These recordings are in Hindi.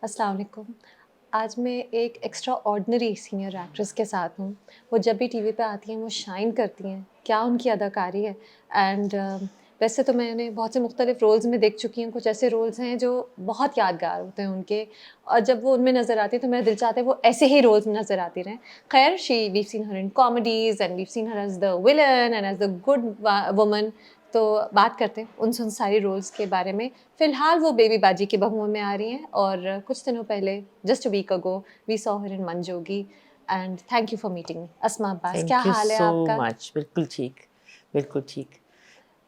अस्सलाम वालेकुम। आज मैं एक एक्स्ट्रा ऑर्डिनरी सीनियर एक्ट्रेस के साथ हूँ। वो जब भी टीवी पे आती हैं वो शाइन करती हैं। क्या उनकी अदाकारी है। एंड वैसे तो मैंने बहुत से मुख्तलिफ रोल्स में देख चुकी हूँ। कुछ ऐसे रोल्स हैं जो बहुत यादगार होते हैं उनके, और जब वो उनमें नज़र आती है तो मेरा दिल चाहता है वो ऐसे ही रोल्स में नज़र आती रहें। खैर, we seen her in comedies and we seen her as the villain and as the good woman. तो बात करते हैं उन सारी रोल्स के बारे में। फ़िलहाल वो बेबी बाजी की बहुओं में आ रही हैं, और कुछ दिनों पहले just a week ago we saw her in मंजोगी। And thank you for meeting me. Asma Abbas, क्या थैंक यू हाल है सो आपका? मच। बिल्कुल ठीक, बिल्कुल ठीक।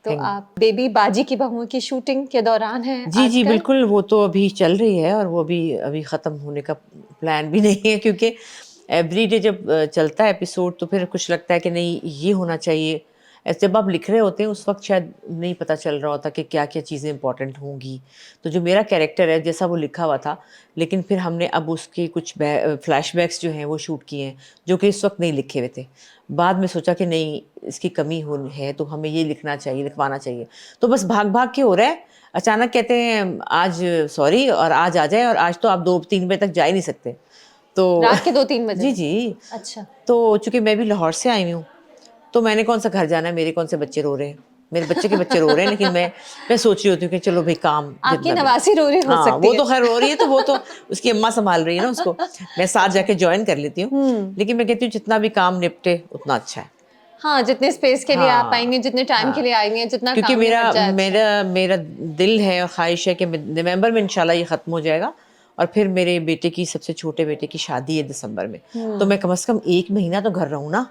तो थैंक आप बेबी बाजी की बहुओं की शूटिंग के दौरान हैं जी, जी, आजकल? बिल्कुल, वो तो अभी चल रही है और वो भी अभी ख़त्म होने का प्लान भी नहीं है, क्योंकि एवरीडे जब चलता है एपिसोड तो फिर कुछ लगता है कि नहीं ये होना चाहिए। ऐसे जब आप लिख रहे होते हैं उस वक़्त शायद नहीं पता चल रहा होता कि क्या-क्या चीज़ें इम्पोर्टेंट होंगी। तो जो मेरा कैरेक्टर है जैसा वो लिखा हुआ था, लेकिन फिर हमने अब उसके कुछ फ्लैशबैक्स जो हैं वो शूट किए हैं, जो कि इस वक़्त नहीं लिखे हुए थे। बाद में सोचा कि नहीं, इसकी कमी हो है तो हमें ये लिखना चाहिए, लिखवाना चाहिए। तो बस भाग-भाग के हो रहा है। अचानक कहते हैं आज सॉरी और आज आ जाए, और आज तो आप 2-3 बजे तक जा ही नहीं सकते। तो रात के 2-3 बजे? जी, जी। अच्छा। तो चूँकि मैं भी लाहौर से आई हुई हूँ, तो मैंने कौन-सा घर जाना है, मेरे कौन से बच्चे रो रहे हैं। मेरे बच्चे के बच्चे रो रहे हैं, लेकिन मैं सोच रही होती हूँ कि चलो भई काम आपकी जितना भी। नवासी रोरी हो हाँ, सकती वो है। तो खैर रो रही है, तो वो तो उसकी अम्मा सँभाल रही है ना उसको। मैं साथ अच्छा। जाके जॉइन कर लेती हूँ। हुँ। लेकिन मैं कहती हूँ जितना भी काम निपटे उतना अच्छा है। हाँ, जितने स्पेस के लिए आप हाँ, आएँगी, जितने टाइम के हाँ। लिए आई हुई हैं, जितना क्योंकि काम निपट मेरा जाए अच्छा है। मेरा मेरा दिल है और ख़्वाहिश है कि नवंबर में इंशाल्लाह ये ख़त्म हो जाएगा, और फिर मेरे बेटे की, सबसे छोटे बेटे की शादी है दिसंबर में। तो मैं हुँ। कम से कम 1 महीना तो घर रहूँ ना,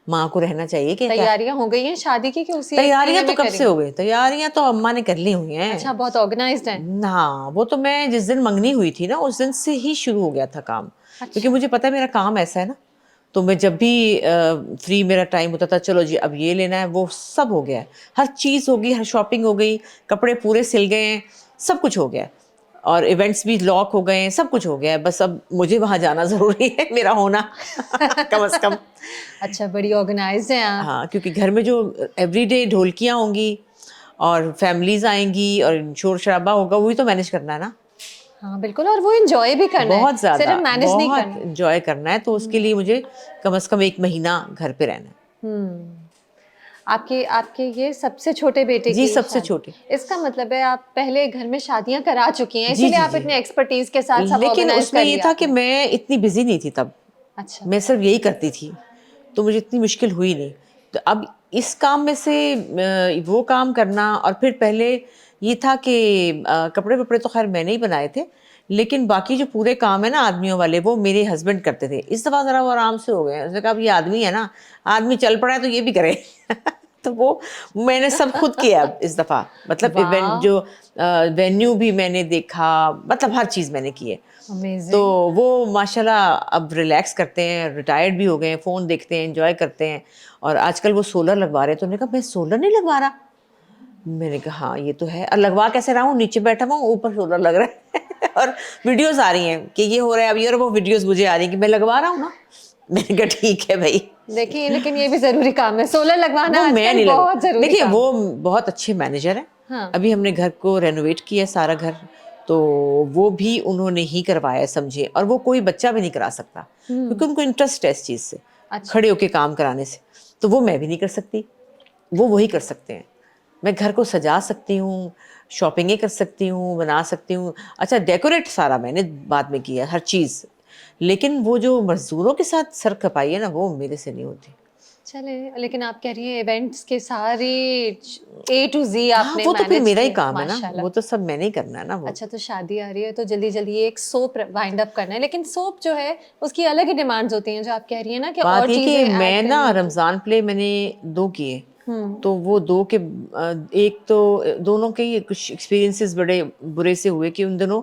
माँ को रहना चाहिए कि क्या। तैयारियाँ हो गई हैं शादी की कि उसी 1 तैयारियाँ महीने तो में कब से हो करेंगी? गई, तैयारियाँ तो अम्मा ने कर ली हुई अच्छा, हैं। बहुत ऑर्गनाइज़्ड हैं। हाँ, वो तो मैं जिस दिन मंगनी हुई थी ना, उस दिन से ही शुरू हो गया था काम। क्योंकि अच्छा। मुझे पता है मेरा काम ऐसा है ना, तो मैं जब भी फ्री मेरा टाइम होता था, चलो जी अब ये लेना है, वो सब हो गया है। हर चीज़ हो गई, हर शॉपिंग हो गई, कपड़े पूरे सिल गए हैं, सब कुछ हो गया है। और इवेंट्स भी लॉक हो गए हैं, सब कुछ हो गया है। बस अब मुझे वहाँ जाना ज़रूरी है, मेरा होना कम से कम। अच्छा, बड़ी ऑर्गनाइज़्ड हैं आप। हाँ, क्योंकि घर में जो एवरीडे ढोलकियाँ होंगी और फैमिलीज़ आएँगी और शोर-शराबा होगा, वही तो मैनेज करना है ना। हाँ, बिल्कुल, और वो एन्जॉय भी करना है, बहुत ज़्यादा, सिर्फ़ मैनेज नहीं बहुत करना। एन्जॉय करना है, तो उसके हुँ। लिए मुझे कम से कम 1 महीना घर पे रहना है। हुँ। आपके आपके ये सबसे छोटे बेटे जी, की सबसे शादी। छोटे। इसका मतलब है आप पहले घर में शादियाँ करा चुकी हैं, जी, इसीलिए जी, आप जी। इतने एक्सपर्टीज़ के साथ सब लेकिन ऑर्गनाइज़ उसमें कर ये लिया था कि आपने। मैं इतनी बिज़ी नहीं थी तब। अच्छा। मैं सिर्फ़ यही करती थी, तो मुझे इतनी मुश्किल हुई नहीं। तो अब इस काम में से वो काम करना, और फिर पहले ये था कि कपड़े-वपड़े तो ख़ैर मैंने ही बनाए थे, लेकिन बाकी जो पूरे काम है ना आदमियों वाले, वो मेरे हस्बैंड करते थे। इस दफ़ा ज़रा वो आराम से हो गए हैं। उसने कहा अब ये आदमी है ना, आदमी चल पड़ा है तो ये भी करे। तो वो मैंने सब खुद किया अब इस दफ़ा। मतलब इवेंट वाह! जो वेन्यू भी मैंने देखा, मतलब हर चीज़ मैंने की है। तो अमेज़िंग। वो माशाल्लाह अब रिलैक्स करते हैं, रिटायर्ड भी हो गए हैं, फ़ोन देखते हैं, एन्जॉय करते हैं। और आजकल वो सोलर लगवा रहे हैं, तो उन्होंने कहा मैं सोलर नहीं लगवा रहा। मैंने कहा हाँ, ये तो है। और लगवा कैसे रहा हूँ, नीचे बैठा हुआ हूँ, ऊपर सोलर लग रहा है। और वीडियोज़ आ रही हैं कि ये हो रहा है, अब ये, और वो वीडियोज़ मुझे आ रही हैं कि मैं लगवा रहा हूँ ना। मैंने कहा ठीक है भई। देखिए, लेकिन ये भी ज़रूरी काम है, सोलर लगवाना वो मैं आजकल नहीं लग बहुत ज़रूरी देखिए, काम वो है। बहुत अच्छे मैनेजर हैं। हाँ। अभी हमने घर को रेनोवेट किया है, सारा घर, तो वो भी उन्होंने ही करवाया समझिए, और वो कोई बच्चा भी नहीं करा सकता, हुँ। क्योंकि उनको इंटरेस्ट है इस चीज़ से, अच्छा। खड़े होके काम कराने से। तो वो मैं भी नहीं कर सकती, वो वही कर सकते हैं। मैं घर को सजा सकती हूँ, शॉपिंगें कर सकती हूँ, बना सकती हूँ। अच्छा, डेकोरेट सारा मैंने बाद में किया, हर चीज़। लेकिन वो जो मज़दूरों के साथ सर खपाई है ना, वो मेरे से नहीं होती। चलिए, लेकिन आप कह रही हैं इवेंट्स के सारे ए टू ज़ी हाँ, आपने वो तो फिर मैनेज मेरा ही किए, काम है ना, माशाल्लाह। वो तो सब मैंने ही करना है ना वो। अच्छा, तो शादी आ रही है तो जल्दी-जल्दी एक सोप वाइंड अप करना है, लेकिन सोप जो है उसकी अलग ही डिमांड्स होती हैं, जो आप कह रही हैं ना कि बात और ये चीज़ें कि ऐड मैं ना करनी होती हैं। रमज़ान प्ले मैंने 2 किए, हुँ। तो वो 2 के एक तो दोनों के ही कुछ एक्सपीरियंसेस बड़े बुरे से हुए कि उन दिनों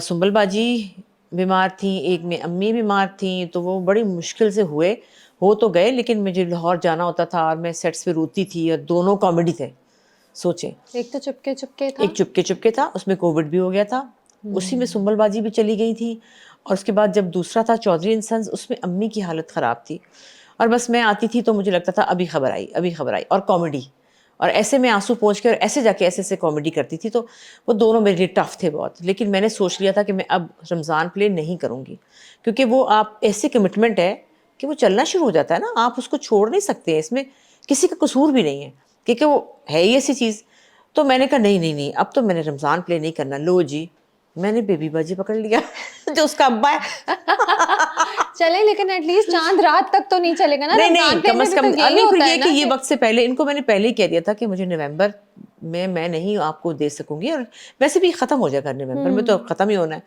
सुंबल बाजी बीमार थीं, एक में अम्मी बीमार थीं, तो वो बड़ी मुश्किल से हुए। हो तो गए, लेकिन मुझे लाहौर जाना होता था और मैं सेट्स पे रोती थी, और दोनों कॉमेडी थे, सोचें। एक तो चुपके-चुपके था। एक चुपके-चुपके था, उसमें कोविड भी हो गया था। उसी में हुँ। सुंबल बाजी भी चली गई थी, और उसके बाद जब दूसरा था चौधरी एंड सन्स, उसमें अम्मी की हालत ख़राब थी। और बस मैं आती थी तो मुझे लगता था अभी खबर आई, अभी खबर आई, और कॉमेडी। और ऐसे में आंसू पोंछ के और ऐसे जाके ऐसे ऐसे कॉमेडी करती थी, तो वो दोनों मेरे लिए टफ थे बहुत। लेकिन मैंने सोच लिया था कि मैं अब रमज़ान प्ले नहीं करूँगी, क्योंकि वो आप ऐसी कमिटमेंट है कि वो चलना शुरू हो जाता है ना, आप उसको छोड़ नहीं सकते हैं, इसमें किसी का कसूर भी नहीं है, क्योंकि वो है ही ऐसी चीज़। तो मैंने कहा नहीं नहीं नहीं, अब तो मैंने रमज़ान प्ले नहीं करना। लो जी, मैंने बेबी बाजी पकड़ लिया जो उसका अब्बा है। चले, लेकिन एटलीस्ट चांद रात तक तो नहीं चलेगा ना, नहीं रमजान नहीं, प्ले कम में से भी कम तो यही नहीं, फिर होता ये है कि ना ये कि वक्त से पहले इनको मैंने पहले ही कह दिया था कि मुझे नवंबर में मैं नहीं आपको दे सकूंगी, और वैसे भी ख़त्म हो जाएगा नवंबर में, तो ख़त्म ही होना है।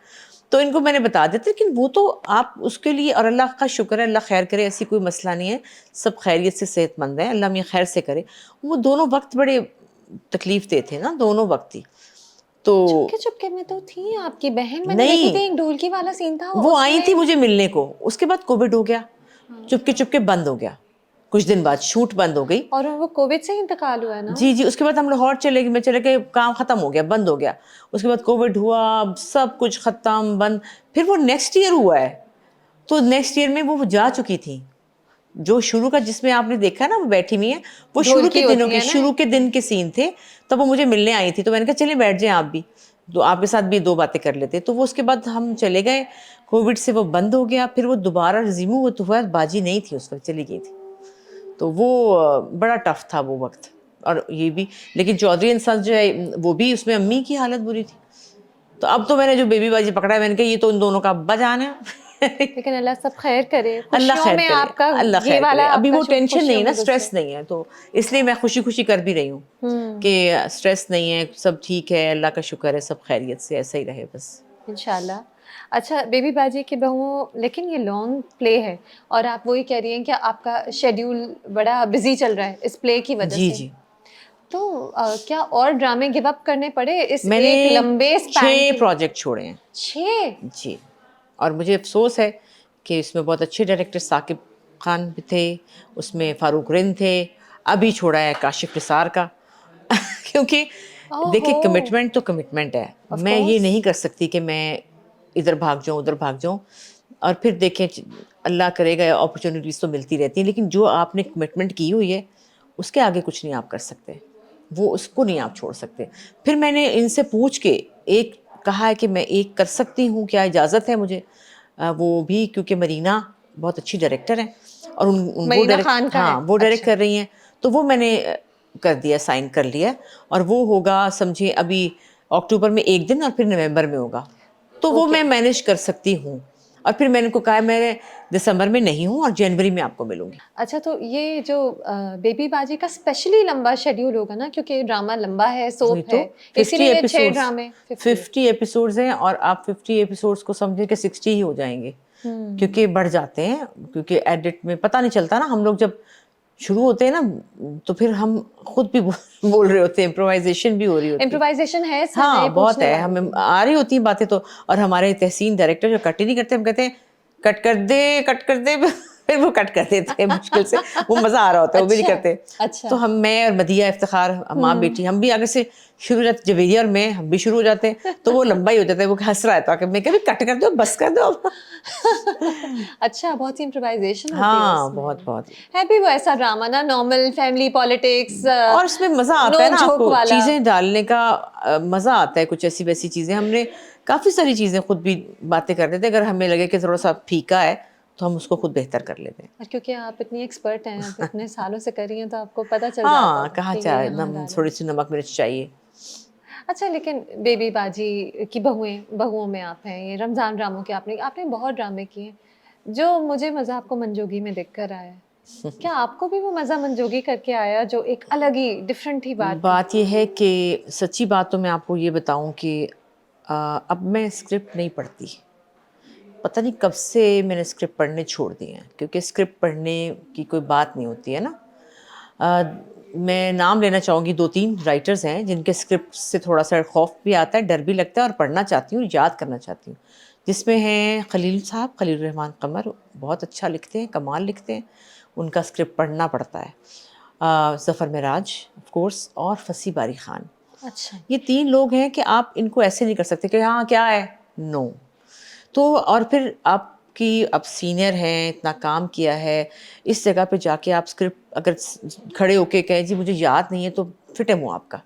तो इनको मैंने बता दिया था, लेकिन वो तो आप उसके लिए, और अल्लाह का शुक्र है, अल्लाह खैर करे, ऐसी कोई मसला नहीं है, सब खैरियत से सेहतमंद है, अल्लाह मियाँ खैर से करे। वो दोनों वक्त बड़े तकलीफ दे थे ना, दोनों वक्त ही। तो चुपके चुपके में तो थी आपकी बहन, मैंने देखी नहीं, थी, एक ढोलकी वाला सीन था वो आई थी उसमें। मुझे मिलने को, उसके बाद कोविड हो गया, चुपके चुपके बंद हो गया, कुछ दिन बाद शूट बंद हो गई। और वो कोविड से ही इंतकाल हुआ है ना। जी जी, उसके बाद हम लाहौर चले गए, मैं चले गए, काम खत्म हो गया, बंद हो गया। उसके बाद कोविड हुआ, सब कुछ खत्म बंद। फिर वो नेक्स्ट ईयर हुआ है, तो नेक्स्ट ईयर में वो जा चुकी थी। जो शुरू का जिसमें आपने देखा ना वो बैठी हुई है, वो शुरू ढोलकी के दिनों होती के, है ना। शुरू के दिन के सीन थे। तब वो मुझे मिलने आई थी, तो मैंने कहा चलिए बैठ जाएं आप भी, तो आपके साथ भी दो बातें कर लेते। तो वो उसके बाद हम चले गए, कोविड से वो बंद हो गया, फिर वो दोबारा रिज्यूम हुआ, तो हुआ बाजी नहीं थी उस वक्त, चली गई थी। तो वो बड़ा टफ था वो वक्त। और ये भी, लेकिन चौधरी इंसान जो है वो भी, उसमें अम्मी की हालत बुरी थी। तो अब तो मैंने जो बेबी बाजी पकड़ा है, मैंने कहा ये तो उन दोनों का अब्बा जान है। लेकिन अल्लाह सब खैर करे, अल्लाह खुशियों खैर में करे, आपका अल्लाह ये खैर करे। वाला अभी आपका वो शुभ टेंशन नहीं खुशियों है ना, में स्ट्रेस गुजरे। नहीं है, तो इसलिए मैं खुशी खुशी कर भी रही हूँ कि स्ट्रेस नहीं है, सब ठीक है, अल्लाह का शुक्र है, सब खैरियत से ऐसा ही रहे बस। इंशाल्लाह। अच्छा, बेबी बाजी की बहुओं, लेकिन ये लॉन्ग प्ले है और आप वही कह रही हैं कि आपका शेड्यूल बड़ा बिजी चल रहा है इस प्ले की वजह जी से। जी, तो क्या और ड्रामे गिव अप करने पड़े इस मैंने एक लंबे स्पैन 6 के? प्रोजेक्ट छोड़े हैं। 6? जी, और मुझे अफ़सोस है कि इसमें बहुत अच्छे डायरेक्टर साकिब खान भी थे, उसमें फ़ारूक रिंद थे, अभी छोड़ा है काशिफ़ निसार का। क्योंकि ओहो! देखिए, कमिटमेंट तो कमिटमेंट है, ऑफ मैं ये कोर्स। नहीं कर सकती कि मैं इधर भाग जाऊँ, उधर भाग जाऊँ, और फिर देखें अल्लाह करेगा, अपॉर्चुनिटीज़ तो मिलती रहती हैं, लेकिन जो आपने कमिटमेंट की हुई है, उसके आगे कुछ नहीं आप कर सकते, वो उसको नहीं आप छोड़ सकते। फिर मैंने इनसे पूछ के एक कहा है कि मैं एक कर सकती हूँ, क्या इजाज़त है मुझे? वो भी क्योंकि मरीना बहुत अच्छी डायरेक्टर हैं, और वो मरीना डायरेक्ट, खान का है? हाँ, वो डायरेक्ट अच्छा। कर रही हैं, तो वो मैंने कर दिया, साइन कर लिया, और वो होगा समझिए अभी अक्टूबर में 1 दिन, और फिर नवंबर में होगा, तो वो ओके। मैं मैनेज कर सकती हूँ। और फिर मैंने उनको कहा है मैं दिसंबर में नहीं हूँ और जनवरी में आपको मिलूंगी। अच्छा, तो ये जो बेबी बाजी का स्पेशली लंबा शेड्यूल होगा ना, क्योंकि ड्रामा लंबा है, वही सोप तो है, 50 इसीलिए ये 6 एपिसोड्स, ड्रामे 50। 50 एपिसोड्स हैं, और आप 50 एपिसोड्स को समझे कि 60 ही हो जाएंगे, हुँ। क्योंकि बढ़ जाते हैं, क्योंकि एडिट में पता नहीं चलता ना, हम लोग जब शुरू होते हैं ना, तो फिर हम खुद भी बोल रहे होते हैं, इम्प्रोवाइजेशन भी हो रही होती है। इम्प्रोवाइज़ेशन है इसमें, मैं ये हाँ, बहुत पूछने है, वाली हमें थी। आ रही होती हैं बातें तो। और हमारे तहसीन डायरेक्टर जो कट ही नहीं करते, हम कहते हैं कट कर दे, कट कर दे। फिर वो कट कर देते हैं मुश्किल से, वो मज़ा आ रहा होता है, वो भी नहीं अच्छा, करते। तो अच्छा। हम, मैं और मदिया इफ्तिखार, माँ बेटी, हम भी आगे से शुरू हो जाते, जवेरिया और मैं, हम भी शुरू हो जाते हैं, तो वो लंबा ही हो जाता है, वो हंस रहा है, तो आके मैं कभी कट कर दो, बस कर दो अब। अच्छा, बहुत सी इम्प्रोवाइज़ेशन होती है हाँ, बहुत उसमें। बहुत। है भी वो ऐसा ड्रामा ना, नॉर्मल फैमिली पॉलिटिक्स, और उसमें मज़ा आता है ना, नोक-झोंक आपको वाला। चीज़ें डालने का मज़ा आता है, कुछ ऐसी वैसी चीज़ें हमने काफ़ी सारी चीज़ें खुद भी बातें कर लेते हैं, अगर हमें लगे कि थोड़ा सा फीका है तो हम उसको खुद बेहतर कर लेते हैं। और क्योंकि आप इतनी एक्सपर्ट हैं, आप इतने सालों से कर रही हैं, तो आपको पता चल जाता हाँ, होगा कहाँ कि ये चाहे यहाँ नम, डालें। थोड़ी सी नमक मिर्च चाहिए। अच्छा, लेकिन बेबी बाजी की बहुओं में आप हैं, ये रमज़ान ड्रामों के आपने आपने बहुत ड्रामे किए हैं। जो मुझे मज़ा आपको मंजोगी में देखकर आया है, क्या आपको भी वो मज़ा मंजोगी करके आया जो एक अलग ही डिफरेंट ही बात थी? बात ये है कि सच्ची बात तो मैं आपको ये बताऊं कि अब मैं स्क्रिप्ट नहीं पढ़ती। पता नहीं कब से मैंने स्क्रिप्ट पढ़ने छोड़ दिए हैं, क्योंकि स्क्रिप्ट पढ़ने की कोई बात नहीं होती है ना। मैं नाम लेना चाहूँगी, 2-3 राइटर्स हैं जिनके स्क्रिप्ट से थोड़ा सा खौफ भी आता है, डर भी लगता है, और पढ़ना चाहती हूँ, याद करना चाहती हूँ। जिसमें हैं खलील साहब, खलील रहमान कमर, बहुत अच्छा लिखते हैं, कमाल लिखते हैं, उनका स्क्रिप्ट पढ़ना पड़ता है। ज़फ़र मेराज ऑफ कोर्स, और फसी बारी ख़ान। अच्छा। ये 3 लोग हैं कि आप इनको ऐसे नहीं कर सकते कि हाँ, क्या है? नो। तो और फिर आप कि अब सीनियर हैं, इतना काम किया है, इस जगह पे जाके आप स्क्रिप्ट अगर खड़े होके कहें जी मुझे याद नहीं है, तो फिटे मुँह आपका।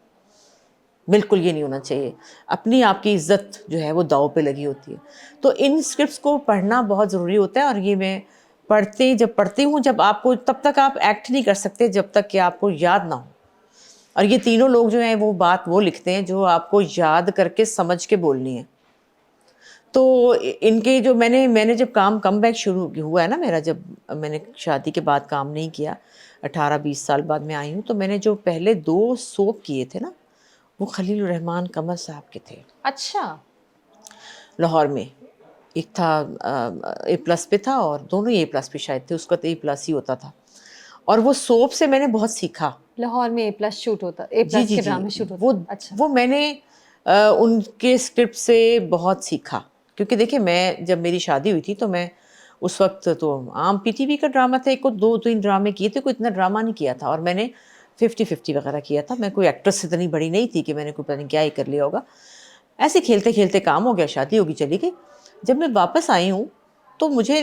बिल्कुल ये नहीं होना चाहिए। अपनी आपकी इज़्ज़त जो है वो दाँव पे लगी होती है। तो इन स्क्रिप्ट्स को पढ़ना बहुत ज़रूरी होता है, और ये मैं जब पढ़ती हूँ, जब आपको, तब तक आप एक्ट नहीं कर सकते जब तक कि आपको याद ना हो। और ये तीनों लोग जो हैं वो बात वो लिखते हैं जो आपको याद करके समझ के बोलनी है। तो इनके जो मैंने जब काम कमबैक शुरू हुआ है ना मेरा, जब मैंने शादी के बाद काम नहीं किया, 18-20 साल बाद मैं आई हूँ, तो मैंने जो पहले 2 सोप किए थे ना, वो खलील रहमान कमर साहब के थे, अच्छा। लाहौर में। एक था ए प्लस पे था, और दोनों ए प्लस पे शायद थे, उसका तो ए प्लस ही होता था। और वो सोप से मैंने बहुत सीखा। लाहौर में A+ शूट होता, जी, A+ जी, के जी। ड्रामे शूट होते वो थे। अच्छा। वो मैंने उनके स्क्रिप्ट से बहुत सीखा, क्योंकि देखिए मैं जब मेरी शादी हुई थी तो मैं उस वक़्त तो आम पीटीवी का ड्रामा था, 1 को 2-3 ड्रामे किए थे, कोई इतना ड्रामा नहीं किया था, और मैंने 50-50 वग़ैरह किया था। मैं कोई एक्ट्रेस इतनी बड़ी नहीं थी कि मैंने कोई पता नहीं क्या ही कर लिया होगा। ऐसे खेलते-खेलते काम हो गया, शादी हो गई, चली गई। जब मैं वापस आई हूँ, तो मुझे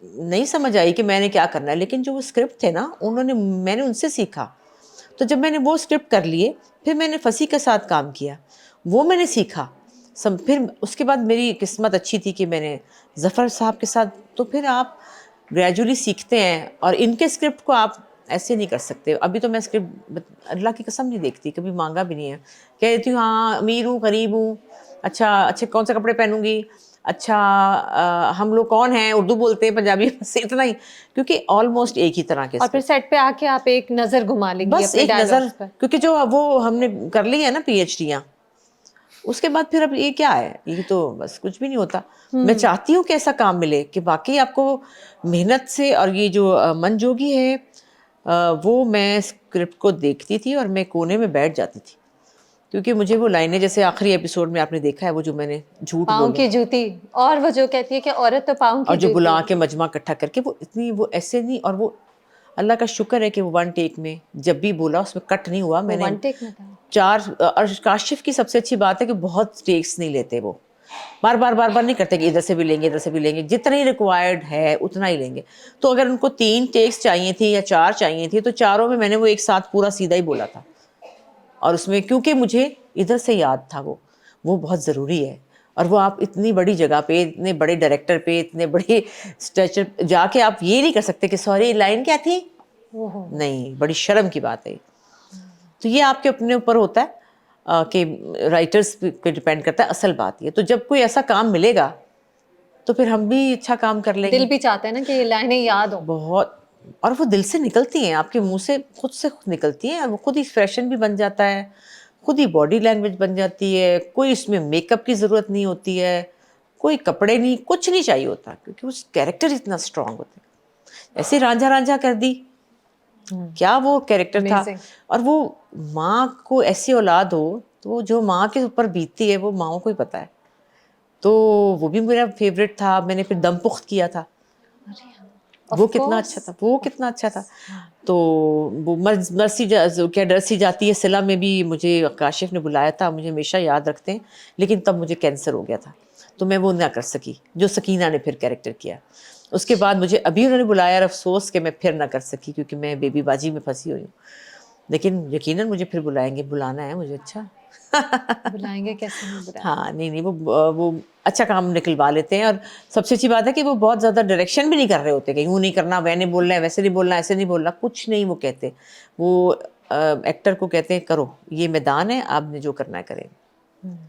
नहीं समझ आई कि मैंने क्या करना है, लेकिन जो वो स्क्रिप्ट थे ना, मैंने उनसे सीखा। तो जब मैंने वो स्क्रिप्ट कर लिए, फिर मैंने फसी के साथ काम किया, वो मैंने सीखा। फिर उसके बाद मेरी किस्मत अच्छी थी कि मैंने ज़फ़र साहब के साथ, तो फिर आप ग्रेजुअली सीखते हैं, और इनके स्क्रिप्ट को आप ऐसे नहीं कर सकते। अभी तो मैं स्क्रिप्ट अल्लाह की कसम नहीं देखती, कभी मांगा भी नहीं है। कह देती हूँ हाँ अमीर हूँ, गरीब हूँ, अच्छा अच्छे कौन से कपड़े पहनूंगी, अच्छा हम लोग कौन हैं, उर्दू बोलते हैं, पंजाबी, बस इतना ही, क्योंकि ऑलमोस्ट एक ही तरह के और फिर स्क्रिप्ट। सेट पे आके आप एक नज़र घुमा लेंगी बस अपने एक नज़र, डायलॉग्स पर। क्योंकि जो वो हमने कर ली है ना पीएचडियाँ, उसके बाद फिर अब ये क्या है? ये तो बस कुछ भी नहीं होता। मैं हुँ। चाहती हूँ कि ऐसा काम मिले कि वाक़ई आपको मेहनत से, और ये जो मनजोगी है, वो मैं स्क्रिप्ट को देखती थी और मैं कोने में बैठ जाती थी। क्योंकि मुझे वो लाइनें, जैसे आखिरी एपिसोड में आपने देखा है, वो जो मैंने झूठ पाँव बोले की जूती, और वो जो कहती है कि औरत तो पाँव और की जो जूती बुला है। के मजमा इकट्ठा करके, वो इतनी, वो ऐसे नहीं, और वो अल्लाह का शुक्र है कि वो 1 टेक में जब भी बोला उसमें कट नहीं हुआ। वो मैंने 1 टेक में था। 4, और काशिफ़ की सबसे अच्छी बात है कि बहुत टेक्स नहीं लेते वो। बार-बार नहीं करते कि इधर से भी लेंगे, इधर से भी लेंगे, जितनी रिक्वायर्ड है उतना ही लेंगे। तो अगर उनको 3 टेक्स चाहिए थी या 4 चाहिए थी, तो चारों में मैंने वो एक साथ पूरा सीधा ही बोला था। और उसमें क्योंकि मुझे इधर से याद था वो बहुत ज़रूरी है। और वो आप इतनी बड़ी जगह पे, इतने बड़े डायरेक्टर पे, इतने बड़े स्ट्रेचर जाके आप ये नहीं कर सकते कि सॉरी लाइन क्या थी? ओह हो! नहीं, बड़ी शर्म की बात है ये। तो ये आपके अपने ऊपर होता है कि राइटर्स पे डिपेंड करता है, असल बात ये। तो जब कोई ऐसा काम मिलेगा, तो फिर हम भी अच्छा काम कर दिल लेंगे। भी चाहता है ना कि ये लाइनें याद हों। बहुत, और वो दिल से निकलती हैं, आपके मुँह से खुद निकलती हैं, और वो खुद ही एक्सप्रेशन भी बन जाता है, खुद ही बॉडी लैंग्वेज बन जाती है, कोई इसमें मेकअप की ज़रूरत नहीं होती है, कोई कपड़े नहीं, कुछ नहीं चाहिए होता, क्योंकि उस कैरेक्टर इतना स्ट्रॉन्ग होता है। ऐसे रांझा-रांझा कर दी, हुँ। क्या वो कैरेक्टर था। अमेज़िंग। और वो माँ को ऐसी औलाद हो, तो वो जो माँ के ऊपर बीतती है वो माँओं को ही पता है। तो वो भी मेरा फ़ेवरेट था। मैंने फिर दम पुख्त किया था। अरे हाँ, वो ऑफ़ कितना कोर्स, अच्छा था, वो ऑफ़ कितना अच्छा था। कोर्स। हाँ। तो वो क्या डर सी जाती है सिला में भी मुझे काशिफ़ ने बुलाया था, मुझे हमेशा याद रखते हैं, लेकिन तब मुझे कैंसर हो गया था, तो मैं वो ना कर सकी, जो सकीना ने फिर कैरेक्टर किया। उसके अच्छा, बाद मुझे अभी उन्होंने बुलाया, और अफ़सोस कि मैं फिर ना कर सकी, क्योंकि मैं बेबीबाजी में फँसी हुई हूँ। लेकिन यकीनन मुझे फिर बुलाएँगे, बुलाना है मुझे, अच्छा। बुलाएँगे, कैसे नहीं बुलाएँगे। हाँ, नहीं, नहीं, वो अच्छा काम निकलवा लेते हैं, और सबसे अच्छी बात है कि वो बहुत ज़्यादा डायरेक्शन भी नहीं कर रहे होते कि यूँ नहीं करना, वैसे नहीं बोलना है, वैसे नहीं बोलना, ऐसे नहीं बोलना, कुछ नहीं वो कहते। वो एक्टर को कहते हैं करो, ये मैदान है, आपने जो करना है करें। हुँ। तो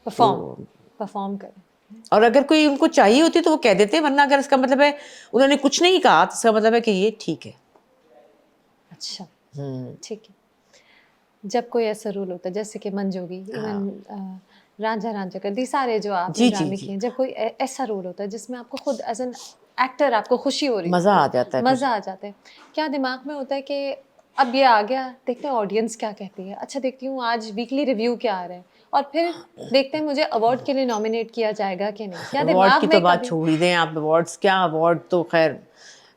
परफ़ॉर्म, परफ़ॉर्म करें। और अगर कोई उनको चाहिए होती है तो वो कह देते हैं, वरना अगर इसका मतलब है उन्होंने कुछ नहीं कहा, तो इसका मतलब है कि ये ठीक है। अच्छा, हुँ, ठीक है। जब कोई ऐसा रोल होता है जैसे कि मंजोगी, हाँ। इवन रांझा रांझा कर दी, सारे जो आपने जी, जी, ड्रामे जी। किए हैं, जब कोई ऐसा रोल होता है जिसमें आपको खुद एज एन एक्टर आपको खुशी हो रही मज़ा होती आ है, जाता है फिर। मज़ा आ जाता है, क्या दिमाग में होता है कि अब ये आ गया, देखते हैं ऑडियंस क्या कहती है, अच्छा देखती हूँ आज वीकली रिव्यू क्या आ रहा है, और फिर देखते हैं मुझे अवार्ड के लिए नॉमिनेट किया जाएगा कि नहीं, क्या अवार्ड की दिमाग तो में बात कभी छोड़ ही दें आप। अवार्ड्स क्या, अवार्ड तो खैर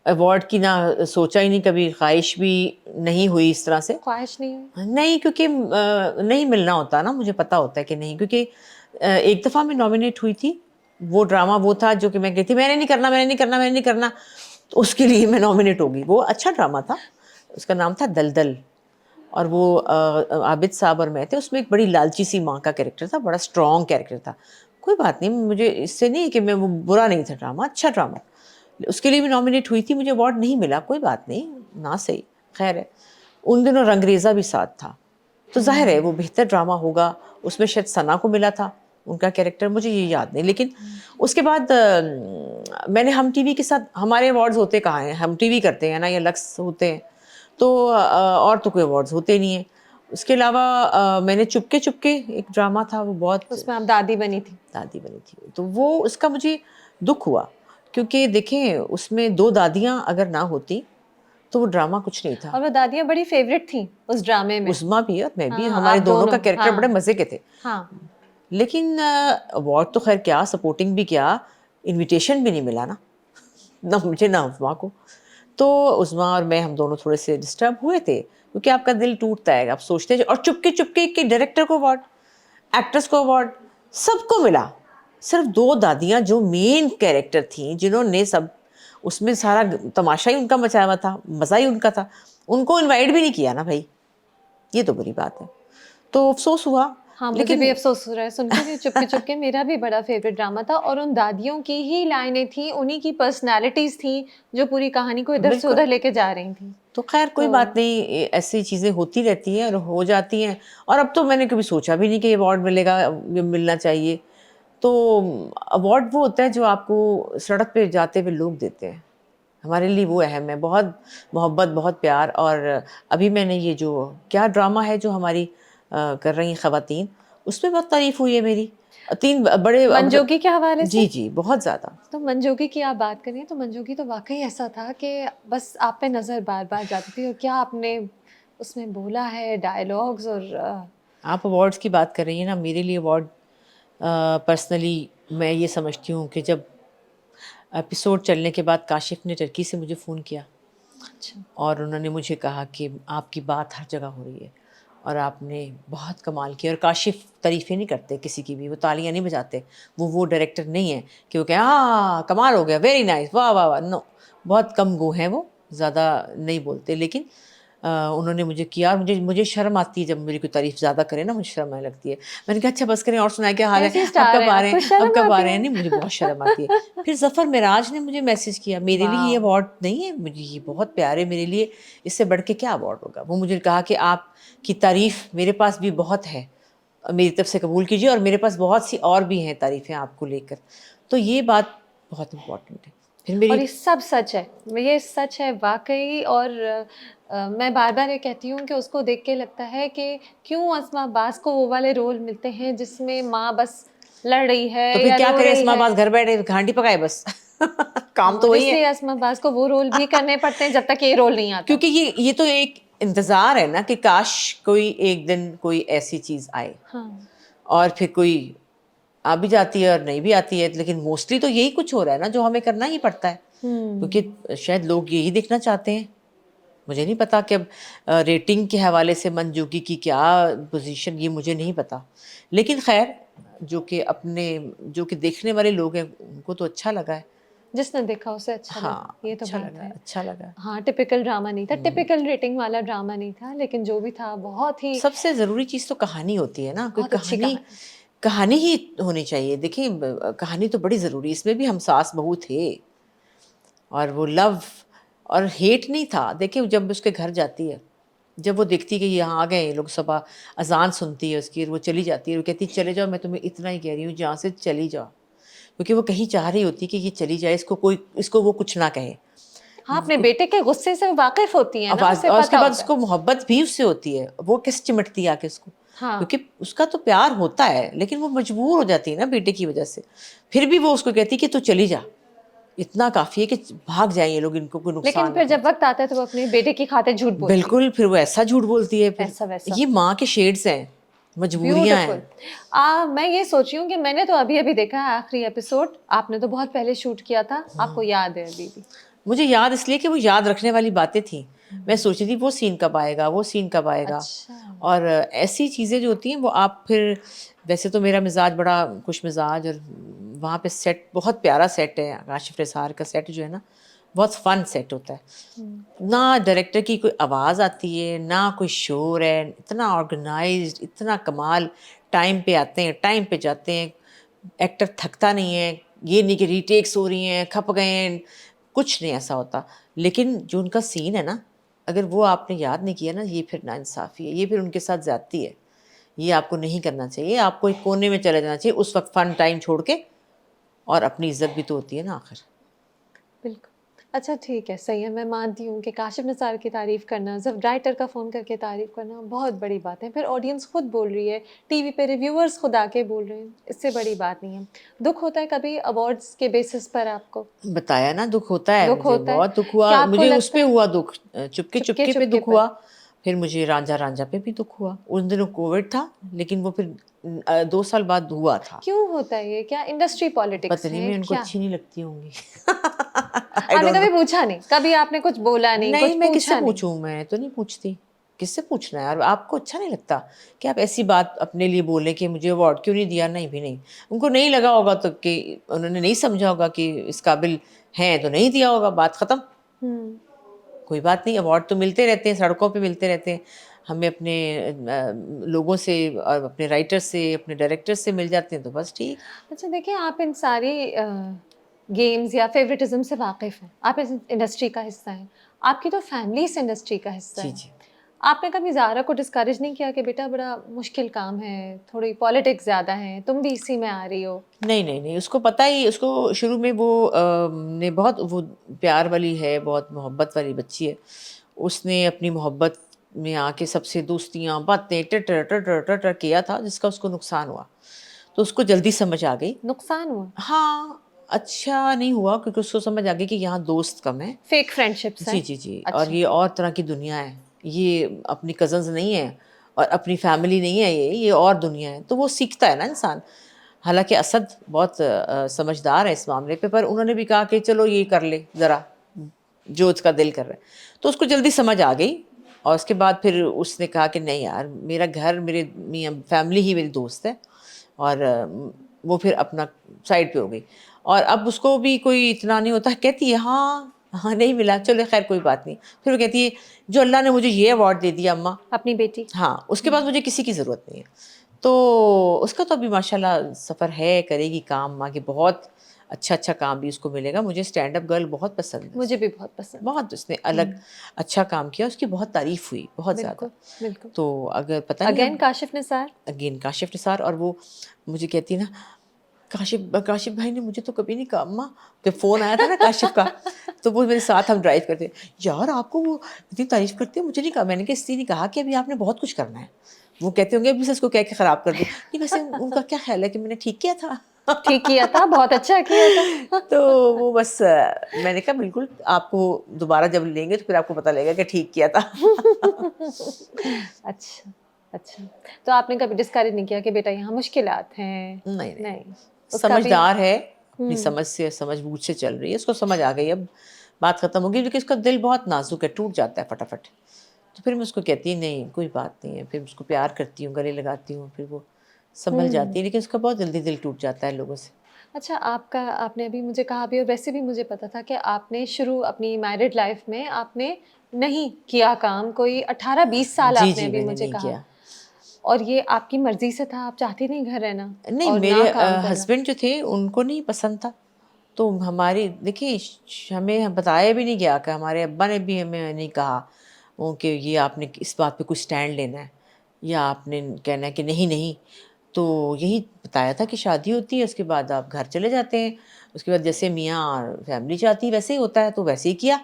अवार्ड की ना सोचा ही नहीं, कभी ख्वाहिश भी नहीं हुई इस तरह से। ख्वाहिश नहीं हुई? नहीं, क्योंकि नहीं मिलना होता ना, मुझे पता होता है कि नहीं, क्योंकि एक दफ़ा मैं नॉमिनेट हुई थी, वो ड्रामा वो था जो कि मैं कहती मैंने नहीं करना, मैंने नहीं करना, मैंने नहीं करना, तो उसके लिए मैं नॉमिनेट होगी। वो अच्छा ड्रामा था, उसका नाम था दलदल, और वो आबिद साहब और मैं थे उसमें। एक बड़ी लालची सी माँ का कैरेक्टर था, बड़ा स्ट्रॉन्ग कैरेक्टर था। कोई बात नहीं, मुझे इससे नहीं कि मैं, वो बुरा नहीं था ड्रामा, अच्छा ड्रामा। उसके लिए भी नॉमिनेट हुई थी, मुझे अवार्ड नहीं मिला, कोई बात नहीं, ना सही, खैर है। उन दिनों रंगरेज़ा भी साथ था, तो जाहिर है वो बेहतर ड्रामा होगा। उसमें शायद सना को मिला था उनका कैरेक्टर, मुझे ये याद नहीं। लेकिन उसके बाद मैंने हम टीवी के साथ, हमारे अवार्ड्स होते कहाँ हैं, हम टीवी करते हैं ना, या लक्स होते हैं, तो और तो कोई अवार्ड्स होते नहीं हैं। उसके अलावा मैंने चुपके चुपके एक ड्रामा था, वो बहुत, उसमें आप दादी बनी थी। दादी बनी थी, तो वो उसका मुझे दुख हुआ, क्योंकि देखें उसमें दो दादियाँ अगर ना होती तो वो ड्रामा कुछ नहीं था। और वो दादियाँ बड़ी फेवरेट थी उस ड्रामे में। उस्मा भी और मैं भी, हाँ, हमारे आप दोनों का दोनों। कैरेक्टर बड़े हाँ, मज़े के थे। हाँ। लेकिन अवार्ड तो खैर क्या, सपोर्टिंग भी क्या, इनविटेशन भी नहीं मिला ना, ना मुझे ना उस्मा को। तो उस्मा और मैं, हम दोनों थोड़े से डिस्टर्ब हुए थे, क्योंकि आपका दिल टूटता है, आप सोचते हैं। और चुपके चुपके के डायरेक्टर को अवार्ड, एक्ट्रेस को अवार्ड, सबको मिला। सिर्फ दो दादियाँ जो मेन कैरेक्टर थीं, जिन्होंने सब उसमें सारा तमाशा ही उनका मचाया हुआ था, मज़ा ही उनका था, उनको इनवाइट भी नहीं किया ना भाई, ये तो बुरी बात है। तो अफसोस हुआ। हाँ, मुझे भी लेकिन अफ़सोस हो रहा है सुन के कि चुपके चुपके मेरा भी बड़ा फ़ेवरेट ड्रामा था, और उन दादियों की ही लाइनें थी, उन्हीं की पर्सनैलिटीज़ थी, जो पूरी कहानी को इधर से बिल्कुल, उधर लेके जा रही थी। तो खैर कोई बात तो नहीं, ऐसी चीज़ें होती रहती हैं और हो जाती हैं। और अब तो मैंने कभी सोचा भी नहीं कि अवार्ड मिलेगा, ये मिलना चाहिए। तो अवार्ड वो होता है जो आपको सड़क पे जाते हुए लोग देते हैं, हमारे लिए वो अहम है। बहुत मोहब्बत, बहुत प्यार। और अभी मैंने ये जो क्या ड्रामा है जो हमारी कर रही हैं ख़वातीन, उसमें बहुत तारीफ़ हुई है मेरी। 3 बड़े अब तो, मंजोगी के हवाले से, जी, जी, बहुत ज़्यादा। तो मंजोगी की आप बात करें तो मंजोगी तो वाक़ई ऐसा था कि बस आप पे नज़र बार-बार जाती थी, और क्या आपने उसमें बोला है डायलॉग्स, और आप अवार्ड्स की बात कर रही हैं ना, मेरे लिए अवार्ड पर्सनली मैं ये समझती हूँ कि जब एपिसोड चलने के बाद काशिफ़ ने टर्की से मुझे फ़ोन किया अच्छा। और उन्होंने मुझे कहा कि आपकी बात हर जगह हो रही है और आपने बहुत कमाल किया। और काशिफ़ तारीफ़ें नहीं करते किसी की भी, वो तालियां नहीं बजाते, वो डायरेक्टर नहीं है कि वो कहें हाँ कमाल हो गया, वेरी नाइस, वाह वाह वाह, नो, बहुत कम गो हैं वो, ज़्यादा नहीं बोलते। लेकिन उन्होंने मुझे किया, और मुझे मुझे शर्म आती है जब मेरी कोई तारीफ़ ज़्यादा करे ना, मुझे शर्म आने लगती है। मैंने कहा अच्छा बस करें, और सुनाए क्या हाल है, ऐसी अब स्टार कब हैं, आ रहे आपको हैं, अब शर्म कब आ आती रहे हैं, है? नहीं मुझे बहुत शर्म आती है। फिर ज़फ़र मेराज ने मुझे मैसेज किया, मेरे लिए ये वाओ! अवार्ड नहीं है, मुझे ये बहुत प्यार है मेरे लिए, इससे बढ़ के क्या अवार्ड होगा। वो मुझे कहा कि आपकी तारीफ़ मेरे पास भी बहुत है, मेरी तरफ से कबूल कीजिए, और मेरे पास बहुत सी और भी हैं तारीफ़ें आपको लेकर। तो ये बात बहुत इम्पोर्टेंट है। फिर और मेरी, ये सब सच है, ये सच है वाक़ई। और मैं बार-बार ये कहती हूँ कि उसको देख के लगता है कि क्यों अस्मा अब्बास को वो वाले रोल मिलते हैं जिसमें माँ बस लड़ रही है तो फिर या क्या रो करें, रही असमा है। अब्बास घर बैठे हांडी पकाए बस काम तो और वही है। इसलिए अस्मा अब्बास को वो रोल भी करने पड़ते हैं जब तक ये रोल नहीं आता। क्योंकि ये तो एक इंतज़ार है ना कि काश कोई एक दिन कोई ऐसी चीज़ आए, हाँ। और फिर कोई आ भी जाती है और नहीं भी आती है, लेकिन मोस्टली तो यही कुछ हो रहा है ना जो हमें करना ही पड़ता है, हुँ। क्योंकि शायद लोग यही देखना चाहते हैं। मुझे नहीं पता कि अब रेटिंग के हवाले से मंजूगी की क्या पोजीशन, ये मुझे नहीं पता। लेकिन खैर, जो कि अपने, जो कि देखने वाले लोग हैं उनको तो अच्छा लगा है। जिसने देखा उसे अच्छा लगा, हाँ, ये तो अच्छा बात लगा, है। अच्छा लगा। हाँ, टिपिकल ड्रामा नहीं था, हम्म। टिपिकल रेटिंग वाला ड्रामा नहीं था, लेकिन जो भी था बहुत ही, सबसे ज़रूरी चीज़ तो कहानी होती है ना, कोई बहुत अच्छी कहानी, कहानी। कहानी ही होनी चाहिए। देखिए कहानी तो बड़ी ज़रूरी है, इसमें भी हम सास बहू थे, और वो लव और हेट नहीं था। देखिए जब उसके घर जाती है, जब वो देखती है कि यहाँ आ गए ये लोग, सुबह अजान सुनती है उसकी और वो चली जाती है, वो कहती है चले जाओ, मैं तुम्हें इतना ही कह रही हूँ यहाँ से चली जाओ, क्योंकि वो कहीं चाह रही होती कि ये चली जाए, इसको कोई, इसको वो कुछ ना कहे। हाँ, अपने बेटे के गुस्से से वाक़िफ़ होती हैं ना, आवाज़, उसे और उसके पता बाद होता है। उसको मोहब्बत भी उससे होती है, वो कैसे चिमटती है आके उसको, हाँ, क्योंकि उसका तो प्यार होता है, लेकिन वो मजबूर हो जाती है ना बेटे की वजह से। फिर भी वो उसको कहती है कि तू चली जा, इतना काफ़ी है कि भाग जाएँ ये लोग, इनको कोई लेकिन नुकसान ना फिर जब पहुँचे। वक़्त आता है तो वो अपने बेटे की खातिर झूठ बोलती है, बिल्कुल, फिर वो ऐसा झूठ बोलती है फिर। ऐसा-वैसा। ये माँ के शेड्स हैं, मजबूरियाँ ब्यूटीफुल। हैं। मैं ये सोच रही हूँ कि मैंने तो अभी-अभी देखा है आखिरी एपिसोड, आपने तो बहुत पहले शूट किया था, आपको याद है अभी भी। मुझे याद इसलिए कि वो याद रखने वाली बातें थीं। मैं हुँ। सोच रही थी वो सीन कब आएगा, वो सीन कब आएगा। अच्छा। और ऐसी चीज़ें जो होती हैं वो आप फिर, वैसे तो मेरा मिज़ाज बड़ा खुश मिज़ाज और वहाँ पे सेट बहुत प्यारा सेट है, काशिफ निसार का सेट जो है ना बहुत फन सेट होता है। ना डायरेक्टर की कोई आवाज़ आती है ना कोई शोर है, इतना ऑर्गेनाइज्ड, इतना कमाल, टाइम पे आते हैं टाइम पे जाते हैं, एक्टर थकता नहीं है, ये नहीं कि रीटेक्स हो रही हैं खप गए हैं, कुछ नहीं ऐसा होता। लेकिन जो उनका सीन है ना, अगर वो आपने याद नहीं किया ना, ये फिर नाइंसाफ़ी है, ये फिर उनके साथ ज़्यादती है, ये आपको नहीं करना चाहिए, आपको एक कोने में चले जाना चाहिए उस वक्त फ़न टाइम छोड़ के, और अपनी इज़्ज़त भी तो होती है ना आखिर। बिल्कुल। अच्छा ठीक है, सही है, मैं मानती हूँ कि काशिफ़ निसार की तारीफ़ करना, जब राइटर का फ़ोन करके तारीफ़ करना बहुत बड़ी बात है। फिर ऑडियंस खुद बोल रही है, टीवी पे रिव्यूअर्स खुद आके बोल रहे हैं, इससे बड़ी बात नहीं है। दुःख होता है कभी अवार्ड्स के बेसिस पर आपको? बताया ना दुःख होता है, दुःख मुझे होता है? बहुत दुःख हुआ, क्या आपको मुझे उस लगता पे है हुआ दुःख, चुपके चुपके पे चुपके-चुपके दुःख पर? हुआ, फिर मुझे रांझा रांझा पे भी दुःख हुआ। उन दिनों कोविड था, लेकिन वो फिर 2 साल बाद हुआ था। क्यों होता है ये? क्या इंडस्ट्री पता पॉलिटिक्स नहीं, है, मैं उनको क्या अच्छी है? नहीं लगती होंगी। आई आपने डोंट नो। कभी पूछा नहीं? कभी आपने कुछ बोला नहीं, नहीं, कुछ मैं किससे पूछा नहीं? पूछूँ? मैं तो नहीं पूछती। किससे पूछना है यार? आपको अच्छा नहीं लगता कि आप ऐसी बात अपने लिए बोलें कि मुझे अवार्ड क्यों नहीं दिया? नहीं भी नहीं। उनको नहीं लगा होगा तो कि उन्होंने नहीं समझा होगा कि इस काबिल हैं तो नहीं दिया होगा, बात ख़त्म। हुँ। कोई बात नहीं, अवार्ड तो मिलते रहते हैं, सड़कों पे मिलते रहते हैं। हमें अपने लोगों से और अपने राइटर से, अपने डायरेक्टर से मिल जाते हैं तो बस ठीक। अच्छा देखिए, आप इन सारी गेम्स या फ़ेवरेटिज़्म से वाक़िफ़ हैं। आप इस इंडस्ट्री का हिस्सा हैं। आपकी तो फ़ैमिली इस इंडस्ट्री का हिस्सा जी, है। जी। आपने कभी ज़ारा को डिस्करेज नहीं किया कि बेटा बड़ा मुश्किल काम है, थोड़ी पॉलिटिक्स ज़्यादा है, तुम भी इसी में आ रही हो? नहीं, नहीं, नहीं, उसको पता ही, उसको शुरू में वो ने बहुत वो प्यार वाली है, बहुत मोहब्बत वाली बच्ची है। उसने अपनी मोहब्बत में आके सबसे दोस्तियाँ, बातें टर-टर, टर-टर, टर-टर किया था जिसका उसको नुकसान हुआ। तो उसको जल्दी समझ आ गई। नुकसान हुआ? हाँ, अच्छा नहीं हुआ क्योंकि उसको समझ आ गई कि यहाँ दोस्त कम हैं। फ़ेक फ्रेंडशिप्स जी, हैं? जी, जी, और अच्छा। ये और तरह की दुनिया है। ये अपनी कज़िन्स नहीं है और अपनी फैमिली नहीं है ये और दुनिया है। तो वो सीखता है ना इंसान। हालाँकि असद बहुत समझदार है इस मामले पे, पर उन्होंने भी कहा कि चलो ये कर ले ज़रा, जो उसका दिल कर रहा है। तो उसको जल्दी समझ आ गई और उसके बाद फिर उसने कहा कि नहीं यार, मेरा घर, मेरे मियाँ फैमिली ही मेरी दोस्त है, और वो फिर अपना साइड पे हो गई। और अब उसको भी कोई इतना नहीं होता, कहती है हाँ, हाँ, नहीं मिला, चलो खैर कोई बात नहीं। फिर वो कहती है जो अल्लाह ने मुझे ये अवार्ड दे दिया अम्मा, अपनी बेटी? हाँ, उसके हुँ। बाद मुझे किसी की ज़रूरत नहीं है। तो उसका तो अभी माशाल्लाह सफ़र है, करेगी काम आगे, बहुत अच्छा-अच्छा काम भी उसको मिलेगा। मुझे स्टैंड अप गर्ल बहुत पसंद है मुझे उसकी। भी बहुत पसंद है। बहुत उसने अलग हुँ। अच्छा काम किया, उसकी बहुत तारीफ़ हुई, बहुत ज़्यादा। बिल्कुल, बिल्कुल। तो अगर पता नहीं अगेन अब काशिफ़ निसार? अगेन काशिफ़ निसार, और वो मुझे कहती है ना, काशिफ़ काशिफ़ भाई ने मुझे तो कभी नहीं कहा अम्मा, जब फ़ोन आया था ना काशिफ़ का, तो वो मेरे साथ हम ड्राइव करते, यार आपको वो इतनी तारीफ़ करती है, मुझे नहीं कहा। मैंने कहा इसलिए नहीं कहा कि अभी आपने बहुत कुछ करना है। वो कहते होंगे अभी से इसको कह के ख़राब कर दूँ। नहीं, वैसे उनका क्या ख़्याल है कि मैंने ठीक किया था? ठीक किया था, बहुत अच्छा किया था। तो वो बस मैंने कहा बिल्कुल, आपको दोबारा जब लेंगे तो फिर आपको पता लगेगा कि ठीक किया था। अच्छा, अच्छा। तो आपने कभी डिस्करेज नहीं किया कि बेटा यहाँ मुश्किलात हैं? नहीं, नहीं। नहीं, उसका भी समझदार है, अपनी हुँ, समझ से समझ-बूझ से चल रही है, उसको समझ आ गई अब, बात खत्म हो गई, क्योंकि उसका दिल बहुत नाज़ुक है, टूट जाता है फटाफट। तो फिर मैं उसको कहती नहीं, कोई बात नहीं है, फिर उसको प्यार करती हूँ, गले लगाती हूँ, फिर वो सँभल हुँ। जाती है, लेकिन उसका बहुत जल्दी दिल टूट जाता है लोगों से। अच्छा आपका आपने अभी मुझे कहा भी और वैसे भी मुझे पता था कि आपने शुरू अपनी मैरिड लाइफ़ में आपने नहीं किया काम, कोई 18-20 साल जी, आपने जी, अभी मैंने मुझे नहीं कहा किया। और ये आपकी मर्ज़ी से था, आप चाहती नहीं घर रहना नहीं, और मेरे ना काम करना। हस्बैंड जो थे उनको नहीं पसंद था। तो हमारी देखिए हमें बताया भी नहीं गया, कि हमारे अब्बा ने भी हमें नहीं कहा वो कि ये आपने इस बात पे कुछ स्टैंड लेना है या आपने कहना है कि नहीं नहीं। तो यही बताया था कि शादी होती है, उसके बाद आप घर चले जाते हैं, उसके बाद जैसे मियाँ और फैमिली चाहती है वैसे ही होता है, तो वैसे ही किया।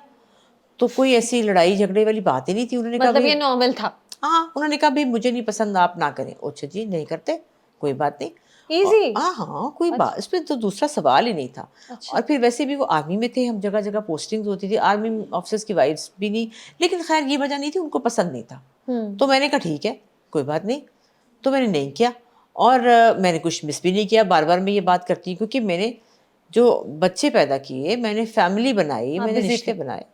तो कोई ऐसी लड़ाई झगड़े वाली बात ही नहीं थी। उन्होंने कहा मतलब भाई, ये नॉर्मल था, हाँ, उन्होंने कहा भई मुझे नहीं पसंद, आप ना करें। अच्छा जी, नहीं करते, कोई बात नहीं। ईज़ी हाँ, हाँ, कोई अच्छा, बात इसमें तो दूसरा सवाल ही नहीं था। अच्छा। और फिर वैसे भी वो आर्मी में थे, हम जगह-जगह पोस्टिंग्स होती थी, आर्मी ऑफ़िसर्स की वाइफ़्स भी नहीं, लेकिन ख़ैर ये वजह नहीं थी, उनको पसंद नहीं था। हुँ, तो मैंने कहा ठीक है, कोई बात नहीं। तो मैंने नहीं किया, और मैंने कुछ मिस भी नहीं किया। बार-बार मैं ये बात करती हूँ क्योंकि मैंने जो बच्चे पैदा किए, मैंने फैमिली बनाई, आप मैंने बिज़ी रिश्ते थे। बनाए,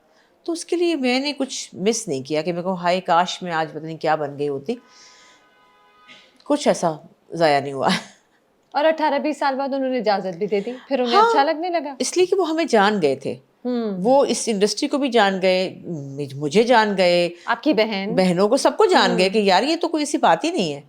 तो उसके लिए मैंने कुछ मिस नहीं किया कि मेरे को हाय काश मैं आज पता नहीं क्या बन गई होती। कुछ ऐसा ज़ाया नहीं हुआ। और 18-20 साल बाद उन्होंने इजाज़त भी दे दी, फिर उन्हें हाँ, अच्छा लगने लगा? इसलिए कि वो हमें जान गए थे। हुँ, वो इस इंडस्ट्री को भी जान गए, मुझे जान गए, आपकी बहन? बहनों को सबको जान गए हुँ। कि यार ये तो कोई ऐसी बात ही नहीं है।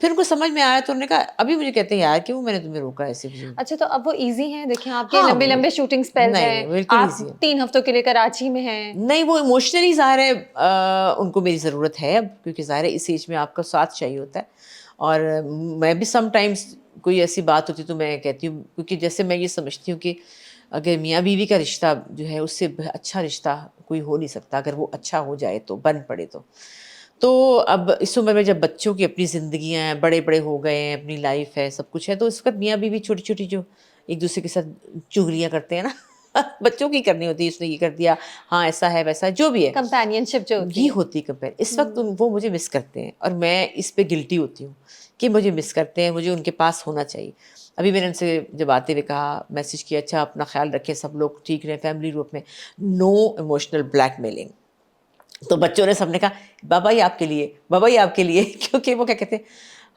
फिर उनको समझ में आया तो उन्होंने कहा, अभी मुझे कहते हैं यार क्यों मैंने तुम्हें रोका ऐसे मुझे। अच्छा, तो अब वो ईज़ी हैं? देखिए आपके हाँ, लंबे-लंबे शूटिंग स्पेल्स नहीं, हैं, नहीं, बिल्कुल आप ईज़ी है। 3 हफ्तों के लिए कराची में हैं। नहीं, वो इमोशनली ज़ाहिर है उनको मेरी ज़रूरत है अब, क्योंकि ज़ाहिर है इस एज में आपका साथ चाहिए होता है। और मैं भी समटाइम्स कोई ऐसी बात होती तो मैं कहती हूँ, क्योंकि जैसे मैं ये समझती हूँ कि अगर मियाँ-बीवी का रिश्ता जो है उससे अच्छा रिश्ता कोई हो नहीं सकता, अगर वो अच्छा हो जाए तो, बन पड़े तो। तो अब इस उम्र में जब बच्चों की अपनी ज़िंदगियाँ हैं, बड़े-बड़े हो गए हैं, अपनी लाइफ़ है, सब कुछ है, तो इस वक़्त मियाँ-बीवी छोटी-छोटी जो एक-दूसरे के साथ चुगलियाँ करते हैं ना, बच्चों की करनी होती है, इसने ये कर दिया, हाँ, ऐसा है, वैसा है, जो भी है। कंपेनियनशिप जो होती ये है। होती कंपेयर इस वक़्त हुँ। वो मुझे मिस करते हैं और मैं इस पे गिल्टी होती हूँ कि मुझे मिस करते हैं, मुझे उनके पास होना चाहिए। अभी मैंने उनसे जब आते हुए कहा, मैसेज किया, अच्छा अपना ख़्याल रखें, सब लोग ठीक रहें, फैमिली ग्रुप में, नो इमोशनल ब्लैकमेलिंग। तो बच्चों ने सबने कहा, बाबा ये आपके लिए, बाबा ये आपके लिए क्योंकि वो क्या कहते हैं,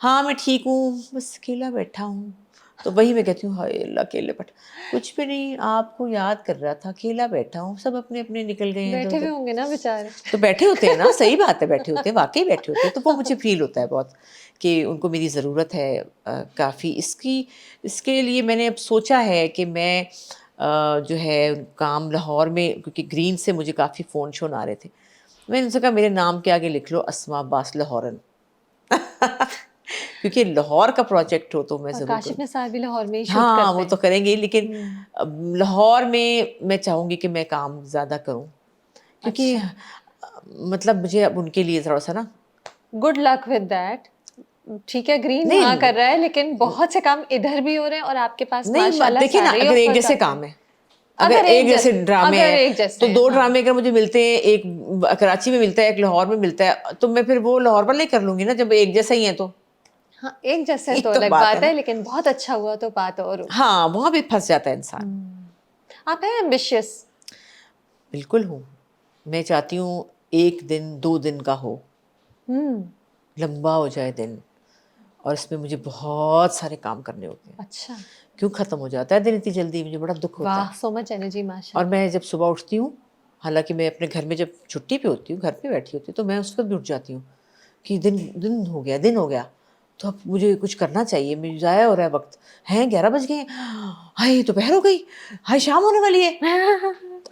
हाँ, मैं ठीक हूँ, बस अकेला बैठा हूँ। तो वही मैं कहती हूँ, हाय अल्लाह अकेले बैठा, कुछ भी नहीं, आपको याद कर रहा था, अकेला बैठा हूँ, सब अपने-अपने निकल गए हैं बैठे हुए इधर-उधर। होंगे ना बेचारे। तो बैठे होते हैं ना, सही बात है, बैठे होते हैं, वाक़ई बैठे होते हैं, तो वो मुझे फ़ील होता है बहुत कि उनको मेरी ज़रूरत है काफ़ी। इसके लिए मैंने अब सोचा है कि मैं जो है काम लाहौर में, क्योंकि ग्रीन से मुझे काफ़ी फ़ोन-शोन आ रहे थे। मैंने उनसे कहा मेरे नाम के आगे लिख लो अस्मा अब्बास लाहौरन क्योंकि लाहौर का प्रोजेक्ट हो तो मैं और ज़रूर काशिफ़ करूँ। निसार भी लाहौर में ही शूट हाँ, करते वो तो हैं। करेंगे ही, लेकिन हुँ। लाहौर में मैं चाहूँगी कि मैं काम ज़्यादा करूँ, क्योंकि अच्छा, मतलब मुझे अब उनके लिए थोड़ा-सा ना, गुड लक विद दैट। ठीक है, ग्रीन नहीं वहाँ कर रहा है, लेकिन बहुत से काम इधर भी हो रहे हैं और आपके पास नहीं माशाल्लाह देखिए ना, सारे ही अगर एक ऑफ़र्स जैसे आते हैं। काम है, अगर एक जैसे ड्रामे अगर हैं, एक जैसे तो हैं, 2 हाँ। ड्रामे अगर मुझे मिलते हैं, एक कराची में मिलता है, एक लाहौर में मिलता है, तो मैं फिर वो लाहौर वाला ही कर लूँगी ना, जब एक जैसा ही है तो। हाँ, एक जैसे ये तो तो अलग बात है बात है, ना। लेकिन बहुत अच्छा हुआ तो बात और होगी। हाँ, वहाँ भी फँस जाता है इंसान। हुँ। आप हैं एम्बिशियस? बिल्कुल हूँ। मैं चाहती हूँ 1 दिन, 2 दिन का हो, हुँ, लंबा हो जाए दिन, और इसमें मुझे बहुत सारे काम करने होते हैं। अच्छा। क्यों ख़त्म हो जाता है दिन इतनी जल्दी, मुझे बड़ा दुःख होता वाह! है। सो मच एनर्जी और माशाल्लाह। मैं जब सुबह उठती हूँ, हालाँकि मैं अपने घर में जब छुट्टी पे होती हूँ, घर पे बैठी होती हूँ, तो मैं उस वक़्त भी उठ जाती हूँ कि दिन हो गया, तो अब मुझे कुछ करना चाहिए, मेरी ज़ाया हो रहा है वक़्त। हैं 11 बज गए हैं, हाय दोपहर हो गई, हाय शाम होने वाली है,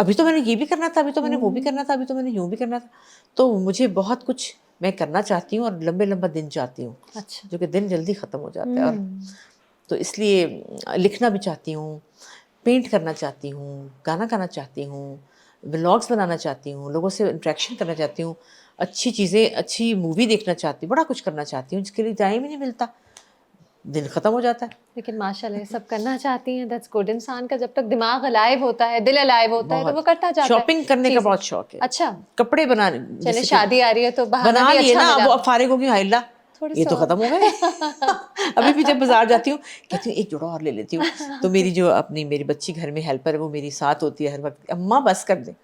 अभी तो मैंने ये भी करना था, अभी तो मैंने वो भी करना हुँ, था, अभी तो मैंने यूँ भी करना था। तो मुझे बहुत कुछ मैं करना चाहती हूँ और लंबे-लंबा दिन चाहती हूँ, अच्छा। जो कि दिन जल्दी ख़त्म हो जाता है। और हुँ। तो इसलिए लिखना भी चाहती हूँ, पेंट करना चाहती हूँ, गाना गाना चाहती हूँ, व्लॉग्स बनाना चाहती हूँ, लोगों से इंटरेक्शन करना चाहती हूँ, अच्छी चीज़ें, अच्छी मूवी देखना चाहती हूँ, बड़ा कुछ करना चाहती हूँ, जिसके लिए टाइम ही नहीं मिलता, दिन ख़त्म हो जाता है। लेकिन माशाल्लाह ये सब करना चाहती हैं, दैट्स गुड। इंसान का जब तक दिमाग अलाइव होता है, दिल अलाइव होता है, तो बहुत वो करता जाता है शॉपिंग करने का चीज़ें। बहुत शौक है, अच्छा, कपड़े बनाने, चलिए जैसे कि शादी आ रही है तो बहाना बना भी लिए अच्छा ना, अब मिला। वो अब फारिग हो गई, हाय अल्लाह! ये थोड़े-से तो और। खत्म हो गए। अभी भी जब बाज़ार जाती हूँ, कहती हूँ एक जोड़ा और ले लेती हूँ। तो मेरी बच्ची घर में हेल्पर है, वो मेरी साथ होती है हर वक़्त, अम्मा बस कर दे।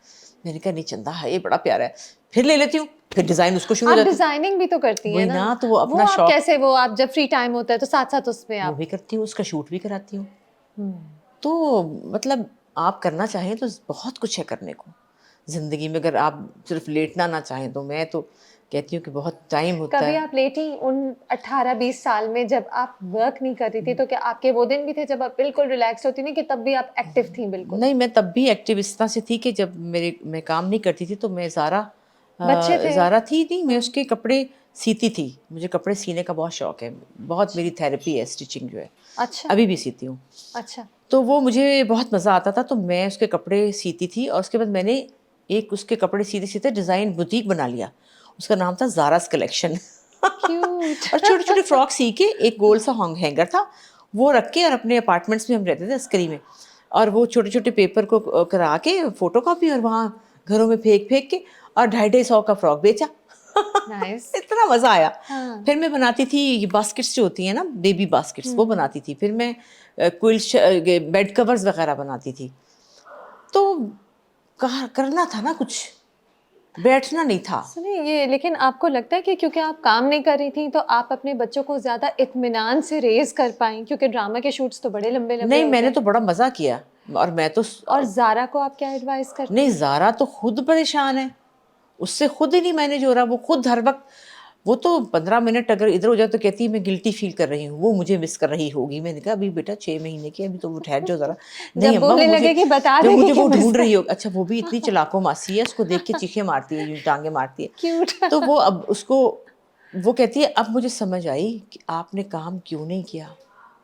मैंने कहा नहीं चंदा है, ये बड़ा प्यारा है। फिर ले लेती हूँ, फिर डिज़ाइन उसको शुरू हो आप जाती है। डिज़ाइनिंग भी तो करती हैं वही ना? ना, तो वो वो अपना आप शौक कैसे वो आप जब फ्री टाइम होता है तो साथ-साथ उसमें वो आप भी करती हूँ, उसका शूट भी कराती हूँ। हुँ। तो मतलब आप करना चाहें तो बहुत कुछ है करने को। ज़िंदगी में अगर आप सिर्फ़ लेटना ना चाहें, तो मैं तो कहती हूँ कि बहुत टाइम होता कभी है। आप लेटी उन 18-20 साल में जब आप वर्क नहीं कर रही थी, तो क्या आपके वो दिन भी थे जब आप बिल्कुल रिलैक्स्ड होती थी कि तब भी आप एक्टिव थी बिल्कुल? नहीं, मैं तब भी एक्टिव इस तरह से थी कि जब मैं काम नहीं करती थी तो मैं बच्चे थे? ज़ारा थी नहीं, मैं हाँ। उसके कपड़े सीती थी। मुझे कपड़े सीने का बहुत शौक है। बहुत अच्छा, मेरी थेरेपी है स्टिचिंग जो है। अच्छा, अभी भी सीती हूँ। अच्छा। तो वो मुझे बहुत मज़ा आता था, तो मैं उसके कपड़े सीती थी और उसके बाद मैंने एक उसके कपड़े सीते-सीते डिज़ाइन बुटीक बना लिया। उसका नाम था ज़ाराज़ कलेक्शन। क्यूट। और छोटे-छोटे फ्रॉक सी के एक गोल सा हैंगर था, वो रख के, और अपने अपार्टमेंट्स में हम रहते थे अस्करी में। और वो छोटे-छोटे पेपर को करा के फ़ोटोकॉपी, और वहाँ घरों में फेंक-फेंक के, और ढाई-ढाई सौ का फ्रॉक बेचा। नाइस। इतना मज़ा आया। हाँ। फिर मैं बनाती थी ये बास्केट्स जो होती हैं ना, बेबी बास्केट्स, वो हुँ। बनाती थी। फिर मैं बेड कवर्स वग़ैरह बनाती थी। तो कहा करना था ना कुछ। बैठना नहीं था। सुनिए ये, लेकिन आपको लगता है कि क्योंकि आप काम नहीं कर रही थी तो आप अपने बच्चों को ज़्यादा इत्मीनान से रेज़ कर पाईं? क्योंकि ड्रामा के शूट्स तो बड़े लंबे-लंबे नहीं, होते मैंने हैं। तो बड़ा मज़ा किया और मैं तो और ज़ारा को आप क्या एडवाइस करती नहीं, हैं? ज़ारा तो खुद परेशान है, उससे खुद ही नहीं मैनेज हो रहा, वो खुद हर वक़्त वो तो 15 मिनट अगर इधर हो जाए तो कहती है मैं गिल्टी फ़ील कर रही हूँ, वो मुझे मिस कर रही होगी। मैंने कहा अभी बेटा 6 महीने की है, अभी तो वो ठहर जाओ ज़रा। नहीं जब अम्मा वो बोलने मुझे लगेगी बता जब देगी मुझे कि वो मिस ढूँढ कर रही हो अच्छा वो भी इतनी चालाको मासी है, उसको देख के चीखें मारती है, यूँ टाँगें मारती है। क्यूट। तो वो अब उसको वो कहती है अब मुझे समझ आई कि आपने काम क्यों नहीं किया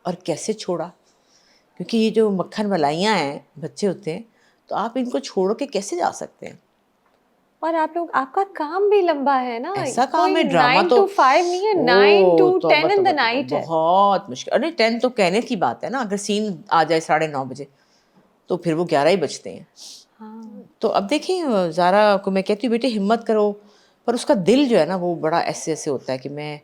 और कैसे छोड़ा। क्योंकि ये जो मक्खन मलाइयाँ हैं, बच्चे होते हैं, तो आप इनको छोड़ के कैसे जा सकते हैं? और आप लोग, आपका काम भी लंबा है ना, ऐसा कोई काम है ड्रामा 9 तो टू 5 नहीं है, 9 ओह! टू तौबा, 10 इन द तौबा, तौबा नाइट है। बहुत मुश्किल अरे 10 तो कहने की बात है ना, अगर सीन आ जाए 9:30 बजे, तो फिर वो 11 ही बजते हैं। हाँ। तो अब देखिए ज़ारा को मैं कहती हूँ बेटे हिम्मत करो, पर उसका दिल जो है ना वो बड़ा ऐसे-ऐसे होता है कि मैं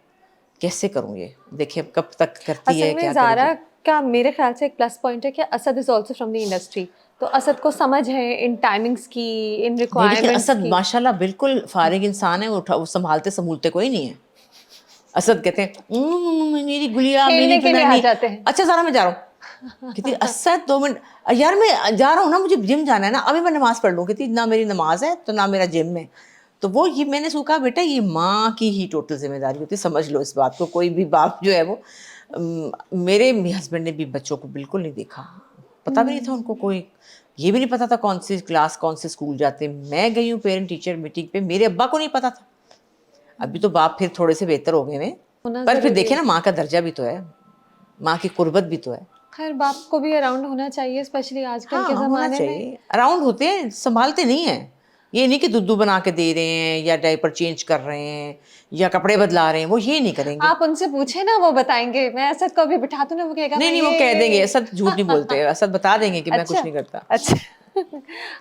कैसे करूँ ये? देखिए अब कब तक करती असल है, में क्या करेगी? ज़ारा का मेरे ख़्याल से एक प्लस पॉइंट है कि Asad is also from the industry. तो असद को समझ है इन टाइमिंग्स की, इन नहीं लेकिन रिक्वायरमेंट्स असद की। माशाल्लाह बिल्कुल फ़ारिग इंसान है, वो संभालते-संभूलते कोई नहीं है। असद कहते हैं मेरी गुड़िया मेरी खेलने के लिए आ फलानी जाते हैं। अच्छा ज़ारा मैं जा रहा हूँ कहती असद 2 मिनट यार मैं जा रहा हूँ ना मुझे जिम जाना है ना अभी मैं नमाज़ पढ़ लूँ कहती ना मेरी नमाज है तो ना मेरा जिम है तो वो ये मैंने उसको कहा बेटा ये माँ की ही टोटल जिम्मेदारी होती है समझ लो इस बात को कोई भी बाप जो है वो मेरे हस्बैंड ने भी बच्चों को बिल्कुल नहीं देखा पता भी नहीं था उनको कोई ये भी नहीं पता था कौन सी क्लास कौन से स्कूल जाते मैं गई हूँ पेरेंट टीचर मीटिंग पे मेरे अब्बा को नहीं पता था अभी तो बाप फिर थोड़े से बेहतर हो गए हैं होना पर फिर ज़रूरी देखिए ना होता है। माँ का दर्जा भी तो है माँ की कुर्बत भी तो है खैर बाप को भी अराउंड होना चाहिए, स्पेशली आजकल के हाँ होना ज़माने में। चाहिए अराउंड होते हैं संभालते नहीं हैं ये नहीं कि दूध बना के दे रहे हैं या डायपर चेंज कर रहे हैं या कपड़े बदला रहे हैं वो ये नहीं करेंगे आप उनसे पूछे ना, वो बताएँगे। मैं असद को अभी बिठा दूँ ना, वो कहेगा नहीं मैं नहीं वो कह देंगे ये असद झूठ नहीं बोलते असद बता देंगे कि मैं कुछ अच्छा, नहीं करता अच्छा।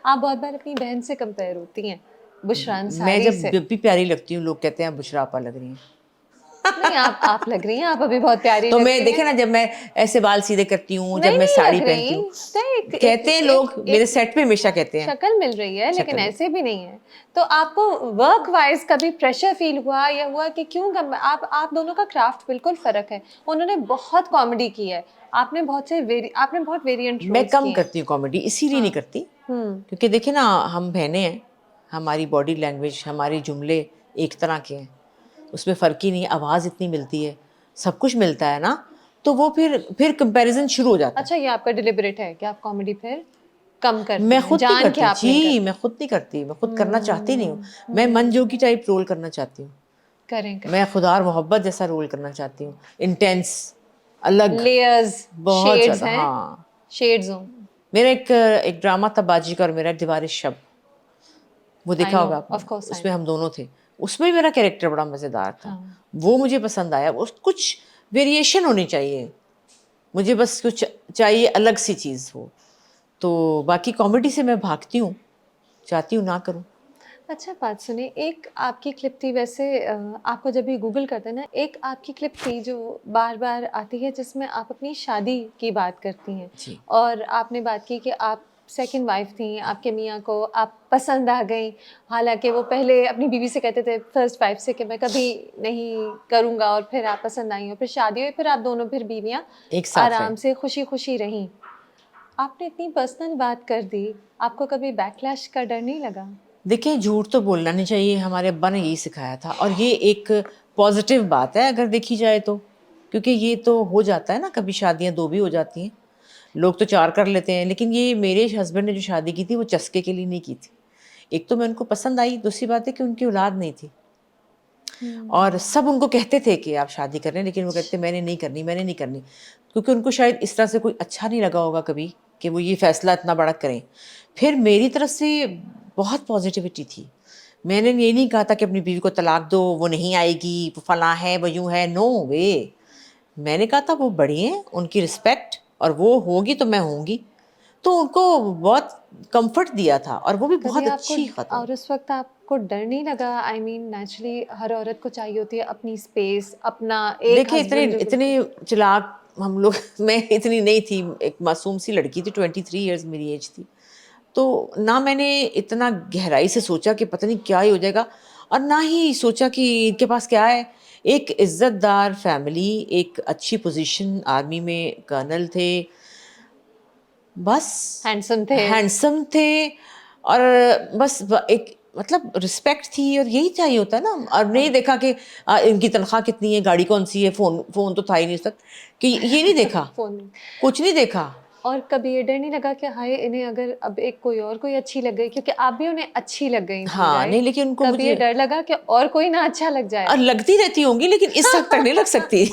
आप बहुत बार अपनी बहन से कंपेयर होती हैं, बुशरा मैं अंसारी जब से। भी प्यारी लगती हूँ लोग कहते हैं बुशरा आपा लग रही हैं नहीं, आप लग रही हैं, आप अभी बहुत प्यारी तो मैं लगती हैं। देखे ना जब मैं ऐसे बाल सीधे करती हूँ जब नहीं, मैं नहीं साड़ी लग पहनती रही। हूँ नहीं, एक एक कहते हैं लोग एक मेरे एक सेट पे हमेशा कहते हैं शक्ल मिल रही है, लेकिन शक्ल में ऐसे भी नहीं है। तो आपको वर्क वाइज़ कभी प्रेशर फ़ील हुआ या हुआ कि क्यों आप दोनों का क्राफ्ट बिल्कुल फ़र्क है। उन्होंने बहुत कॉमेडी की है, आपने बहुत वेरिएंट मैं रोल्स कम किए हैं। करती हूँ कॉमेडी इसीलिए नहीं हाँ। करती हुँ। क्योंकि देखिए ना हम बहनें हैं हमारी बॉडी लैंग्वेज हमारे जुमले एक तरह के हैं उसमें फ़र्क ही नहीं है आवाज़ इतनी मिलती है सब कुछ मिलता है ना तो वो फिर कंपैरिजन शुरू हो जाता है अच्छा, ये आपका डिलिबरेट है कि आप कॉमेडी फिर कम करती मैं हैं, खुद नहीं जान के करती आप नहीं जी करती। मैं खुद नहीं करती मैं खुद करना चाहती नहीं हूँ मैं मन हुँ। जोगी टाइप रोल करना चाहती हूँ करें, करें। मैं खुदा और मोहब्बत जैसा रोल करना चाहती हूँ इंटेंस अलग लेयर्स, बहुत शेड्स ज़्यादा हैं, हाँ शेड्स हों। मेरा एक ड्रामा था बाजी का और मेरा दीवार शब वो आई देखा नो, होगा ऑफ आपने कोर्स आई उसमें नो। हम दोनों थे उसमें भी मेरा कैरेक्टर बड़ा मज़ेदार था हाँ। वो मुझे पसंद आया उस कुछ वेरिएशन होनी चाहिए मुझे बस कुछ चाहिए अलग सी चीज़ हो तो बाकी कॉमेडी से मैं भागती हूँ चाहती हूँ ना करूँ अच्छा बात सुनिए, एक आपकी क्लिप थी वैसे, आपको जब भी गूगल करते हैं ना, एक आपकी क्लिप थी जो बार-बार आती है जिसमें आप अपनी शादी की बात करती हैं जी और आपने बात की कि आप सेकंड वाइफ थीं, आपके मियाँ को आप पसंद आ गईं। हालाँकि वो पहले अपनी बीवी से कहते थे फर्स्ट वाइफ से कि मैं कभी नहीं करूँगा, और फिर आप पसंद आई और फिर शादी हुई, फिर आप दोनों फिर बीवियाँ एक साथ रहे आराम से खुशी-खुशी रहीं। आपने इतनी पर्सनल बात कर दी, आपको कभी बैकलैश का डर नहीं लगा? देखिए झूठ तो बोलना नहीं चाहिए हमारे अब्बा ने यही सिखाया था और ये एक पॉजिटिव बात है अगर देखी जाए तो क्योंकि ये तो हो जाता है ना कभी शादियां दो भी हो जाती हैं लोग तो चार कर लेते हैं लेकिन ये मेरे हस्बैंड ने जो शादी की थी वो चस्के के लिए नहीं की थी एक तो मैं उनको पसंद आई दूसरी बात है कि उनकी औलाद नहीं थी और हुँ। सब उनको कहते थे कि आप शादी कर रहे हैं लेकिन वो कहते मैंने नहीं करनी मैंने नहीं करनी क्योंकि उनको शायद इस तरह से कोई अच्छा नहीं लगा होगा कभी कि वो ये फैसला इतना बड़ा करें फिर मेरी तरफ से बहुत पॉजिटिविटी थी मैंने ये नहीं कहा था कि अपनी बीवी को तलाक दो वो नहीं आएगी वो फला है वो यूं है नो वे मैंने कहा था वो बड़ी हैं उनकी रिस्पेक्ट और वो होगी तो मैं होंगी तो उनको बहुत कंफर्ट दिया था और वो भी कभी बहुत आपको अच्छी खातून और उस वक़्त आपको डर नहीं लगा? आई मीन नेचुरली हर औरत को चाहिए होती है अपनी स्पेस, अपना एक देखिए इतने हस्बैंड जो इतने बिल्कुल। चालाक हम लोग मैं इतनी नहीं थी एक मासूम सी लड़की थी 23 इयर्स मेरी एज थी तो ना मैंने इतना गहराई से सोचा कि पता नहीं क्या ही हो जाएगा, और ना ही सोचा कि इनके पास क्या है। एक इज्जतदार फैमिली, एक अच्छी पोजीशन, आर्मी में कर्नल थे, बस हैंडसम थे। हैंडसम थे, और बस एक मतलब रिस्पेक्ट थी, और यही चाहिए होता है ना। और नहीं हाँ। देखा कि इनकी तनख्वाह कितनी है, गाड़ी कौन सी है, फोन फोन तो था ही नहीं उस तक, कि ये नहीं देखा, फ़ोन। कुछ नहीं देखा। और कभी ये डर नहीं लगा कि हाय इन्हें अगर अब एक कोई अच्छी लग गई, क्योंकि आप भी उन्हें अच्छी लग गई थी, हाँ, नहीं राइट? लेकिन उनको कभी ये मुझे डर लगा कि और कोई ना अच्छा लग जाए? और लगती रहती होंगी, लेकिन इस हद तक नहीं लग सकती।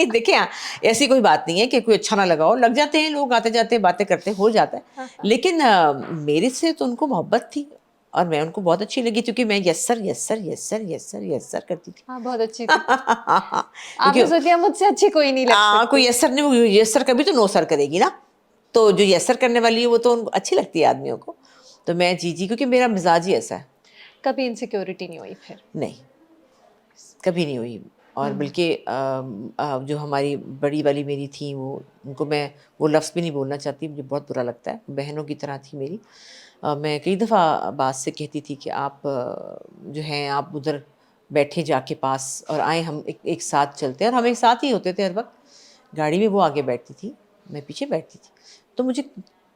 देखिए, ऐसी कोई बात नहीं है कि कोई अच्छा ना लगा हो, लग जाते हैं लोग, आते जाते बातें करते, हो जाता है। हाँ, हाँ। लेकिन मेरे से तो उनको मोहब्बत थी, और मैं उनको बहुत अच्छी लगी, क्योंकि मैं yes sir, yes sir, yes sir, yes sir, yes sir करती थी। हाँ, बहुत अच्छी थी। क्योंकि आपने सोच लिया मुझसे अच्छी कोई नहीं लग कोई सकती। यस सर नहीं, वो यस सर कभी तो नो सर करेगी ना। तो जो यस सर करने वाली है वो तो उनको अच्छी लगती है आदमियों को। तो मैं जी जी, क्योंकि मेरा मिजाज ही ऐसा है। कभी इनसिक्योरिटी नहीं हुई फिर? नहीं, कभी नहीं हुई। और हुँ। बल्कि जो हमारी बड़ी वाली मेरी थी, वो उनको मैं वो लफ्ज़ भी नहीं बोलना चाहती, मुझे बहुत बुरा लगता है, बहनों की तरह थी मेरी। मैं कई दफ़ा अब्बास से कहती थी कि आप जो हैं आप उधर बैठे जाके पास, और आएँ हम एक साथ चलते हैं, और हम एक साथ ही होते थे हर वक्त। गाड़ी में वो आगे बैठती थी, मैं पीछे बैठती थी। तो मुझे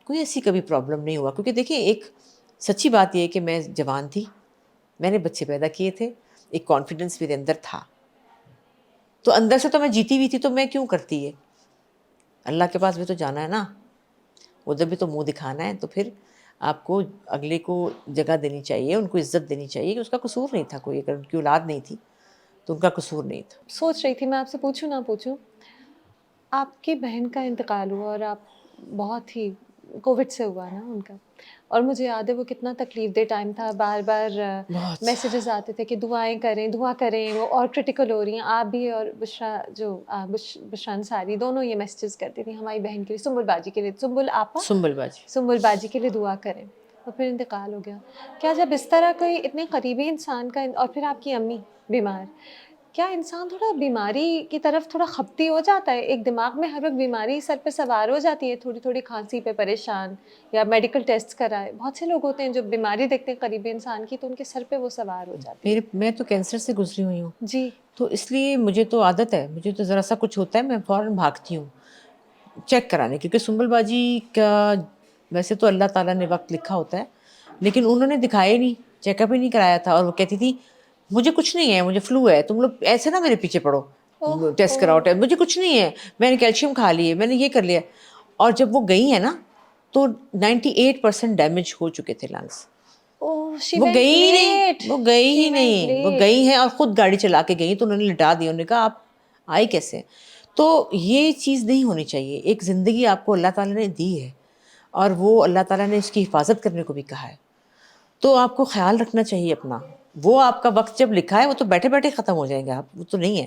कोई ऐसी कभी प्रॉब्लम नहीं हुआ, क्योंकि देखिए एक सच्ची बात ये है कि मैं जवान थी, मैंने बच्चे पैदा किए थे, एक कॉन्फिडेंस मेरे अंदर था। तो अंदर से तो मैं जीती हुई थी, तो मैं क्यों करती ये? अल्लाह के पास भी तो जाना है ना, उधर भी तो मुँह दिखाना है, तो फिर आपको अगले को जगह देनी चाहिए, उनको इज़्ज़त देनी चाहिए कि उसका कसूर नहीं था कोई, अगर उनकी औलाद नहीं थी, तो उनका कसूर नहीं था। सोच रही थी मैं आपसे पूछूँ ना पूछूँ? आपकी बहन का इंतकाल हुआ और आप बहुत ही कोविड से हुआ ना उनका, और मुझे याद है वो कितना तकलीफ़देह टाइम था। बार-बार बहुत। मैसेजेस आते थे कि दुआएँ करें, दुआ करें, वो और क्रिटिकल हो रही हैं। आप भी और बुशरा जो बुशरा अंसारी दोनों ये मैसेजेस करती थी हमारी बहन के लिए, सुम्बुल बाजी के लिए। सुम्बुल आपा, सुंबल बाजी। सुम्बुल बाजी के लिए दुआ करें। और फिर इंतकाल हो गया। क्या जब इस तरह कोई इतने करीबी इंसान का और फिर आपकी अम्मी बीमार, क्या इंसान थोड़ा बीमारी की तरफ थोड़ा खपती हो जाता है? एक दिमाग में हर वक़्त बीमारी सर पे सवार हो जाती है, थोड़ी-थोड़ी खाँसी पे परेशान या मेडिकल टेस्ट कराए। बहुत से लोग होते हैं जो बीमारी देखते हैं करीबी इंसान की तो उनके सर पे वो सवार हो जाती है। मैं तो कैंसर से गुज़री हुई हूँ, जी। तो इसलिए मुझे तो आदत है, मुझे तो ज़रा-सा कुछ होता है, मैं फ़ौरन भागती हूँ चेक कराने, क्योंकि सुंबल बाजी का वैसे तो अल्लाह ताला ने वक़्त लिखा होता है, लेकिन उन्होंने दिखाया ही नहीं, चेकअप ही नहीं कराया था, और वो कहती थी, "मुझे कुछ नहीं है, मुझे फ्लू है, तुम लोग ऐसे ना मेरे पीछे पड़ो, ओह टेस्ट हो! कराओ, मुझे कुछ नहीं है, मैंने कैल्शियम खा लिए, मैंने ये कर लिया।" और जब वो गई हैं ना, तो 98% डैमेज हो चुके थे लंग्स। ओह! शी वो गई वेंट ही नहीं, लेट, वो गई शी ही वेंट नहीं, वो लेट। गई हैं और खुद गाड़ी चला के गई, तो उन्होंने लिटा दिया, उन्होंने कहा आप आई कैसे? तो ये चीज़ नहीं होनी चाहिए, एक ज़िंदगी आपको अल्लाह ताला ने दी है, और वो अल्लाह ताला ने उसकी हिफाज़त करने को भी कहा है, तो आपको ख़्याल रखना चाहिए अपना। वो आपका वक़्त जब लिखा है, वो तो बैठे-बैठे ख़त्म हो जाएँगे आप, वो तो नहीं है।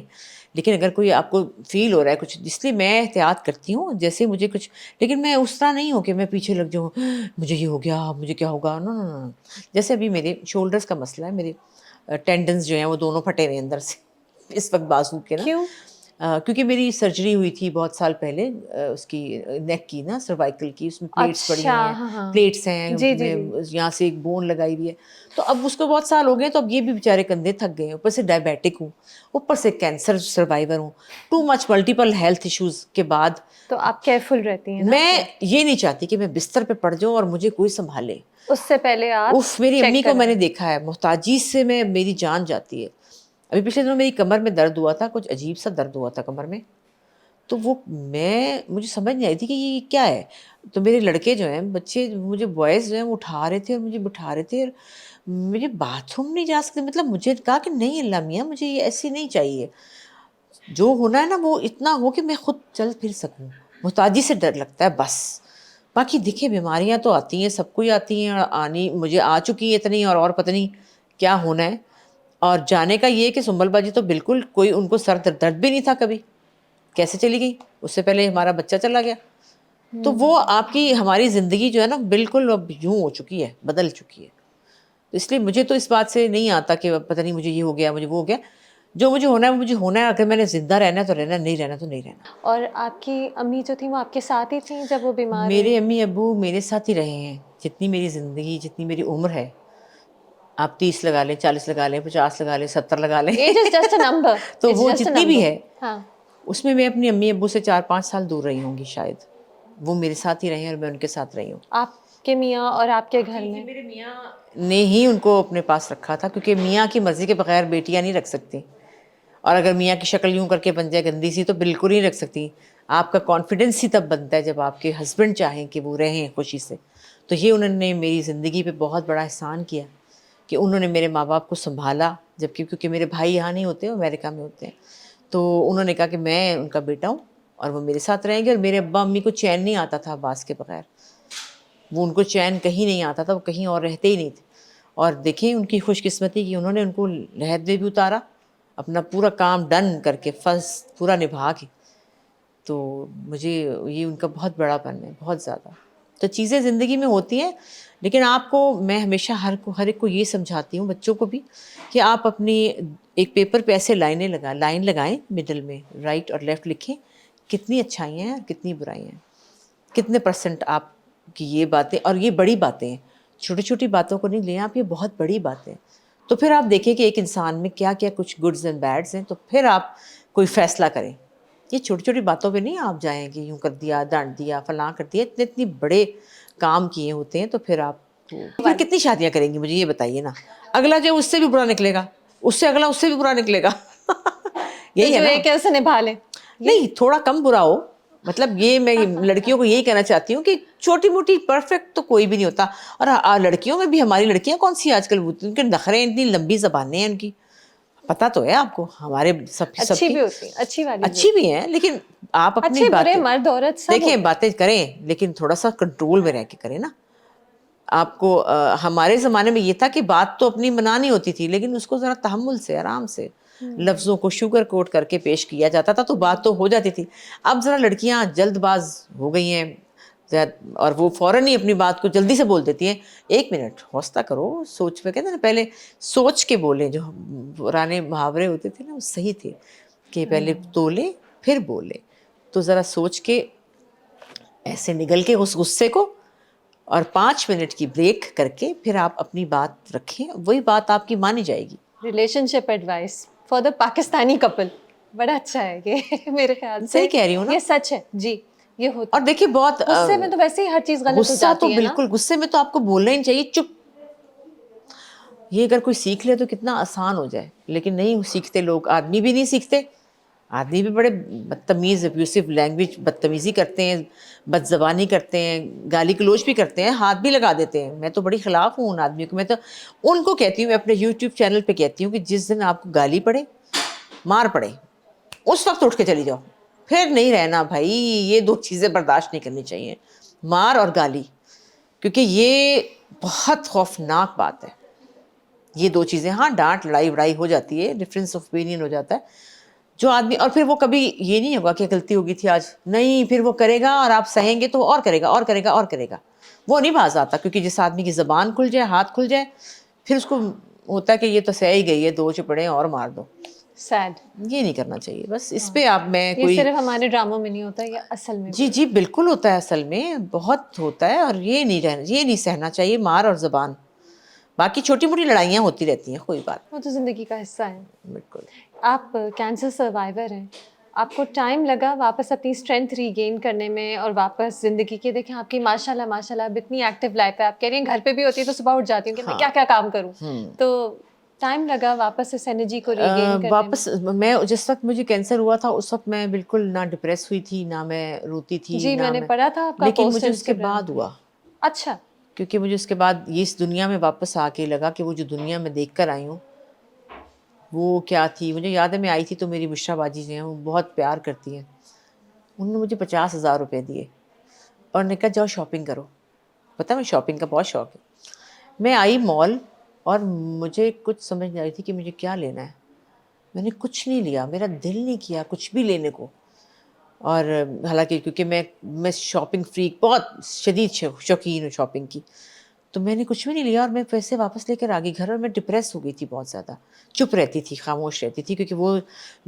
लेकिन अगर कोई आपको फ़ील हो रहा है कुछ, इसलिए मैं एहतियात करती हूँ, जैसे मुझे कुछ, लेकिन मैं उस तरह नहीं हूँ कि मैं पीछे लग जाऊँ, मुझे ये हो गया, मुझे क्या होगा? No, no, no, no. जैसे अभी मेरे शोल्डर्स का मसला है, मेरे टेंडन्स जो हैं, वो दोनों फटे हुए हैं अंदर से, इस वक़्त बाजू के ना। क्यों? क्योंकि मेरी सर्जरी हुई थी बहुत साल पहले, उसकी नेक की ना, सर्वाइकल की, उसमें प्लेट्स पड़ी अच्छा, हुई हैं, हाँ, हाँ। प्लेट्स हैं, जी, जी, जी। मैं यहाँ से एक बोन लगाई हुई है। तो अब उसको बहुत साल हो गए, तो अब ये भी बेचारे कंधे थक गए हैं, ऊपर से डायबिटिक हूँ, ऊपर से कैंसर सर्वाइवर हूँ, too much multiple health issues के बाद तो आप केयरफुल रहती हैं ना मैं फिर? ये नहीं चाहती कि मैं बिस्तर पे पड़ जाऊँ और मुझे कोई सँभाले। उससे पहले आप उफ़! मेरी अम्मी चेक को मैंने कराएँ। देखा है, मोहताजी से मेरी जान जाती है। अभी पिछले दिनों मेरी कमर में दर्द हुआ था, कुछ अजीब-सा दर्द हुआ था कमर में। तो वो मुझे समझ नहीं आई थी कि ये क्या है? तो मेरे लड़के जो हैं, बच्चे मुझे बॉयज़ जो हैं, वो उठा रहे थे और मुझे बिठा रहे थे, और मुझे बाथरूम नहीं जा सकती, मतलब मुझे कहा कि नहीं अल्लाह मियाँ, मुझे ये ऐसी नहीं चाहिए। जो होना है ना, वो इतना हो कि मैं खुद चल फिर सकूँ। मुहताजी से डर लगता है बस। बाकी देखिए बीमारियाँ तो आती हैं, सबको ही आती हैं, और आनी मुझे आ चुकी हैं इतनी, और पता नहीं क्या होना है। और जाने का ये है कि सुंबल बाजी तो बिल्कुल कोई, उनको सर दर्द भी नहीं था कभी। कैसे चली गई? उससे पहले हमारा बच्चा चला गया। तो हुँ। वो आपकी हमारी ज़िंदगी जो है ना, बिल्कुल अब यूँ हो चुकी है, बदल चुकी है। तो इसलिए मुझे तो इस बात से नहीं आता कि पता नहीं मुझे ये हो गया, मुझे वो हो गया। जो मुझे होना है वो मुझे होना है, अगर मैंने ज़िंदा रहना है तो रहना है, नहीं रहना तो नहीं रहना। और आपकी अम्मी जो थीं वो आपके साथ ही थीं जब वो बीमार हुईं? मेरे अम्मी-अब्बू मेरे साथ ही रहे हैं, जितनी मेरी ज़िंदगी, जितनी मेरी उम्र है, आप 30 लगा लें, 40 लगा लें, 50 लगा लें, 70 लगा लें age is just a number, तो इट्स वो जस्ट अ जितनी भी नंबर। है, हाँ। उसमें मैं अपनी अम्मी-अब्बू से 4-5 साल दूर रही होंगी शायद। वो मेरे साथ ही रहे हैं और मैं उनके साथ रही हूँ। आपके मियाँ और आपके घर जी, जी, में? मेरे मियाँ ने ही उनको अपने पास रखा था, क्योंकि मियाँ की मर्ज़ी के बगैर बेटियाँ नहीं रख सकती। और अगर मियाँ की शक्ल यूँ करके बन जाए गंदी सी, तो बिल्कुल नहीं रख सकती। आपका कॉन्फिडेंस ही तब बनता है जब आपके हस्बैंड चाहें कि वो रहें खुशी से। तो ये उन्होंने मेरी ज़िंदगी पे बहुत बड़ा एहसान किया कि उन्होंने मेरे माँ-बाप को सँभाला, जबकि क्योंकि मेरे भाई यहाँ नहीं होते, वो अमेरिका में होते हैं। तो उन्होंने कहा कि मैं उनका बेटा हूँ और वो मेरे साथ रहेंगे, और मेरे अब्बा-अम्मी को चैन नहीं आता था अब्बास के बगैर। वो उनको चैन कहीं नहीं आता था, वो कहीं और रहते ही नहीं थे। और देखें उनकी खुशकिस्मती कि उन्होंने उनको लहद में भी उतारा, अपना पूरा काम डन करके, फ़र्ज़ पूरा निभा के। तो मुझे ये उनका बहुत बड़ापन है, बहुत ज़्यादा। तो चीज़ें ज़िंदगी में होती हैं, लेकिन आपको मैं हमेशा हर एक को ये समझाती हूँ, बच्चों को भी, कि आप अपनी एक पेपर पे ऐसे लाइन लगाएँ, मिडल में राइट और लेफ़्ट लिखें, कितनी अच्छाइयाँ हैं और कितनी बुराइयाँ हैं। कितने परसेंट आपकी ये बातें, और ये बड़ी बातें हैं, छोटी-छोटी बातों को नहीं लें आप, ये बहुत बड़ी बातें हैं। तो फिर आप देखिए कि एक इंसान में क्या-क्या कुछ गुड्स एंड बैड्स हैं, तो फिर आप कोई फ़ैसला करें। ये छोटी-छोटी बातों पे नहीं आप जाएँ कि यूँ कर दिया, डाँट दिया, फलाँ कर दिया, इतने-इतने बड़े काम किए होते हैं, तो फिर आप फिर वाली। कितनी शादियाँ करेंगी, मुझे ये बताइए ना? अगला जो उससे भी बुरा निकलेगा, उससे अगला उससे भी बुरा निकलेगा। तो यही है जो ना? एक है उसे निभा लें, ये? नहीं, थोड़ा कम बुरा हो, मतलब ये मैं लड़कियों को यही कहना चाहती हूँ कि छोटी-मोटी परफेक्ट तो कोई भी नहीं होता। और लड़कियों में भी हमारी लड़कियाँ कौन-सी आजकल वो उनके नखरे, इतनी लंबी ज़बानें हैं उनकी, पता तो है आपको, हमारे सब अच्छी भी सबकी होती हैं, अच्छी वाली भी अच्छी होती भी हैं। हैं, लेकिन आप अपनी अच्छे बुरे बातें मर्द औरत सब देखिए, होते हैं। बातें करें, लेकिन थोड़ा-सा कंट्रोल में रह के करें ना। आपको हमारे ज़माने में ये था कि बात तो अपनी मनानी होती थी, लेकिन उसको ज़रा तहम्मुल से, आराम से, हुँ। लफ्ज़ों को शुगर कोट करके पेश किया जाता था, तो बात तो हो जाती थी। अब ज़रा लड़कियाँ जल्दबाज़ हो गई हैं, और वो फ़ौरन ही अपनी बात को जल्दी से बोल देती हैं। 1 मिनट हौसला करो, सोच में कहते हैं ना, पहले सोच के बोलें, जो पुराने मुहावरे होते थे ना, वो सही थे कि पहले हुँ। तोलें, फिर बोलें। तो ज़रा सोच के ऐसे निगल के उस गुस्से को, और 5 मिनट की ब्रेक करके फिर आप अपनी बात रखें, वही बात आपकी मानी जाएगी। Relationship advice for the Pakistani couple, बड़ा अच्छा है ये मेरे ख़्याल सही से कह रही हूँ ना? ये सच है। जी, ये होता और है। देखिए बहुत गुस्से में तो वैसे ही हर चीज़ गलत हो गुस्सा तो जाती है ना? बिल्कुल, गुस्से में तो आपको बोलना ही नहीं चाहिए, चुप। ये अगर कोई सीख ले तो कितना आसान हो जाए, लेकिन नहीं सीखते लोग, आदमी भी नहीं सीखते। आदमी भी बड़े बदतमीज़, अब्यूसिव लैंग्वेज, बदतमीज़ी करते हैं, बदज़बानी करते हैं, गाली-गलौच भी करते हैं, हाथ भी लगा देते हैं। मैं तो बड़ी खिलाफ़ हूँ उन आदमियों के। मैं तो उनको कहती हूँ, मैं अपने यूट्यूब चैनल पे कहती हूँ कि जिस दिन आपको गाली पड़े, मार पड़े, उस वक़्त उठ के चली जाओ। फिर नहीं रहना भाई, ये 2 चीज़ें बर्दाश्त नहीं करनी चाहिए, मार और गाली, क्योंकि ये बहुत खौफ़नाक बात है। ये 2 चीज़ें, हाँ, डाँट, लड़ाई-वड़ाई हो जाती है, डिफ़रेंस ऑफ ओपिनियन हो जाता है। जो आदमी, और फिर वो कभी ये नहीं होगा कि गलती हो गई थी आज, नहीं, फिर वो करेगा और आप सहेंगे तो वो और करेगा और करेगा और करेगा। वो नहीं बाज़ आता, क्योंकि जिस आदमी की ज़बान खुल जाए, हाथ खुल जाए, फिर उसको होता है कि ये तो सह ही गई है, 2 चपेड़े और मार दो। सैड। ये नहीं करना चाहिए। बस इस पे हाँ, आप मैं ये कोई सिर्फ़ हमारे ड्रामों में नहीं होता, ये असल में भी जी, जी, होता है। बिल्कुल होता है, असल में बहुत होता है, और ये नहीं सहना चाहिए, मार और ज़बान। बाकी छोटी-मोटी लड़ाइयाँ होती रहती हैं, कोई बात वो तो ज़िंदगी का हिस्सा है। नहीं, बिल्कुल। आप कैंसर सर्वाइवर हैं। आपको टाइम लगा वापस अपनी स्ट्रेंथ रीगेन करने में और वापस ज़िंदगी के देखें आपकी माशाल्लाह माशाल्लाह अब इतनी एक्टिव लाइफ़ है। आप कह रही हैं घर पे भी होती है तो सुबह उठ जाती हूँ कि मैं हाँ, क्या-क्या काम करूँ। हुँ। तो टाइम लगा वापस इस एनर्जी को रीगेन करने में? वापस मैं जिस वक़्त मुझे कैंसर हुआ था, उस वक़्त मैं बिल्कुल ना डिप्रेस हुई थी, ना मैं रोती थी, जी, ना मैंने मैं, पढ़ा था आपका लेकिन पोस्ट मुझे उसके इंस्टाग्राम बाद पे। हुआ, अच्छा, क्योंकि मुझे उसके बाद ये इस दुनिया में वापस आके लगा कि वो जो दुनिया मैं देख कर आई हूँ, वो क्या थी। मुझे याद है, मैं आई थी तो मेरी बुशरा बाजी जो हैं, वो बहुत प्यार करती हैं। उन्होंने मुझे 50,000 रुपए दिए और उन्होंने कहा जाओ शॉपिंग करो। पता है, मुझे शॉपिंग का बहुत शौक है। मैं आई मॉल, और मुझे कुछ समझ नहीं आ रही थी कि मुझे क्या लेना है। मैंने कुछ नहीं लिया, मेरा दिल नहीं किया कुछ भी लेने को। और हालाँकि क्योंकि मैं शॉपिंग फ्रीक, बहुत शदीद शौकीन हूँ शॉपिंग की। तो मैंने कुछ भी नहीं लिया और मैं पैसे वापस लेकर आ गई घर, और मैं डिप्रेस हो गई थी बहुत ज़्यादा। चुप रहती थी, खामोश रहती थी, क्योंकि वो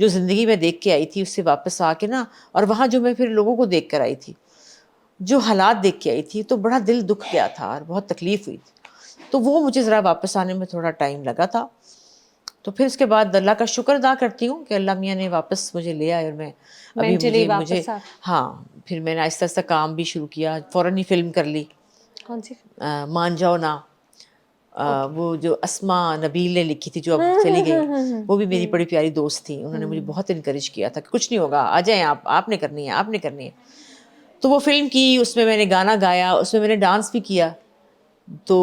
जो ज़िंदगी मैं देख के आई थी उससे वापस आके ना, और वहाँ जो मैं फिर लोगों को देख कर आई थी, जो हालात देख के आई थी तो बड़ा दिल दुख गया था और बहुत तकलीफ़ हुई थी। तो वो मुझे ज़रा वापस आने में थोड़ा टाइम लगा था। तो फिर उसके बाद अल्लाह का शुक्र अदा करती हूँ कि अल्लाह मियाँ ने वापस मुझे ले आए और मैं अभी मेंटली मुझे मुझे वापस आप हाँ, फिर मैंने आहिस्ता-आहिस्ता काम भी शुरू किया, फ़ौरन ही फ़िल्म कर ली। कौन सी? मान जाओ ना, ओके। वो जो अस्मा नबील ने लिखी थी जो अब हुँ, चली हुँ, गई, हुँ, हुँ, हुँ, वो भी मेरी हुँ, बड़ी प्यारी दोस्त थी। उन्होंने मुझे हुँ। बहुत इनकरेज किया था कि कुछ नहीं होगा, आ जाएँ आप, आपने करनी है, आपने करनी है। तो वो फ़िल्म की, उसमें मैंने गाना गाया, उसमें मैंने डांस भी किया। तो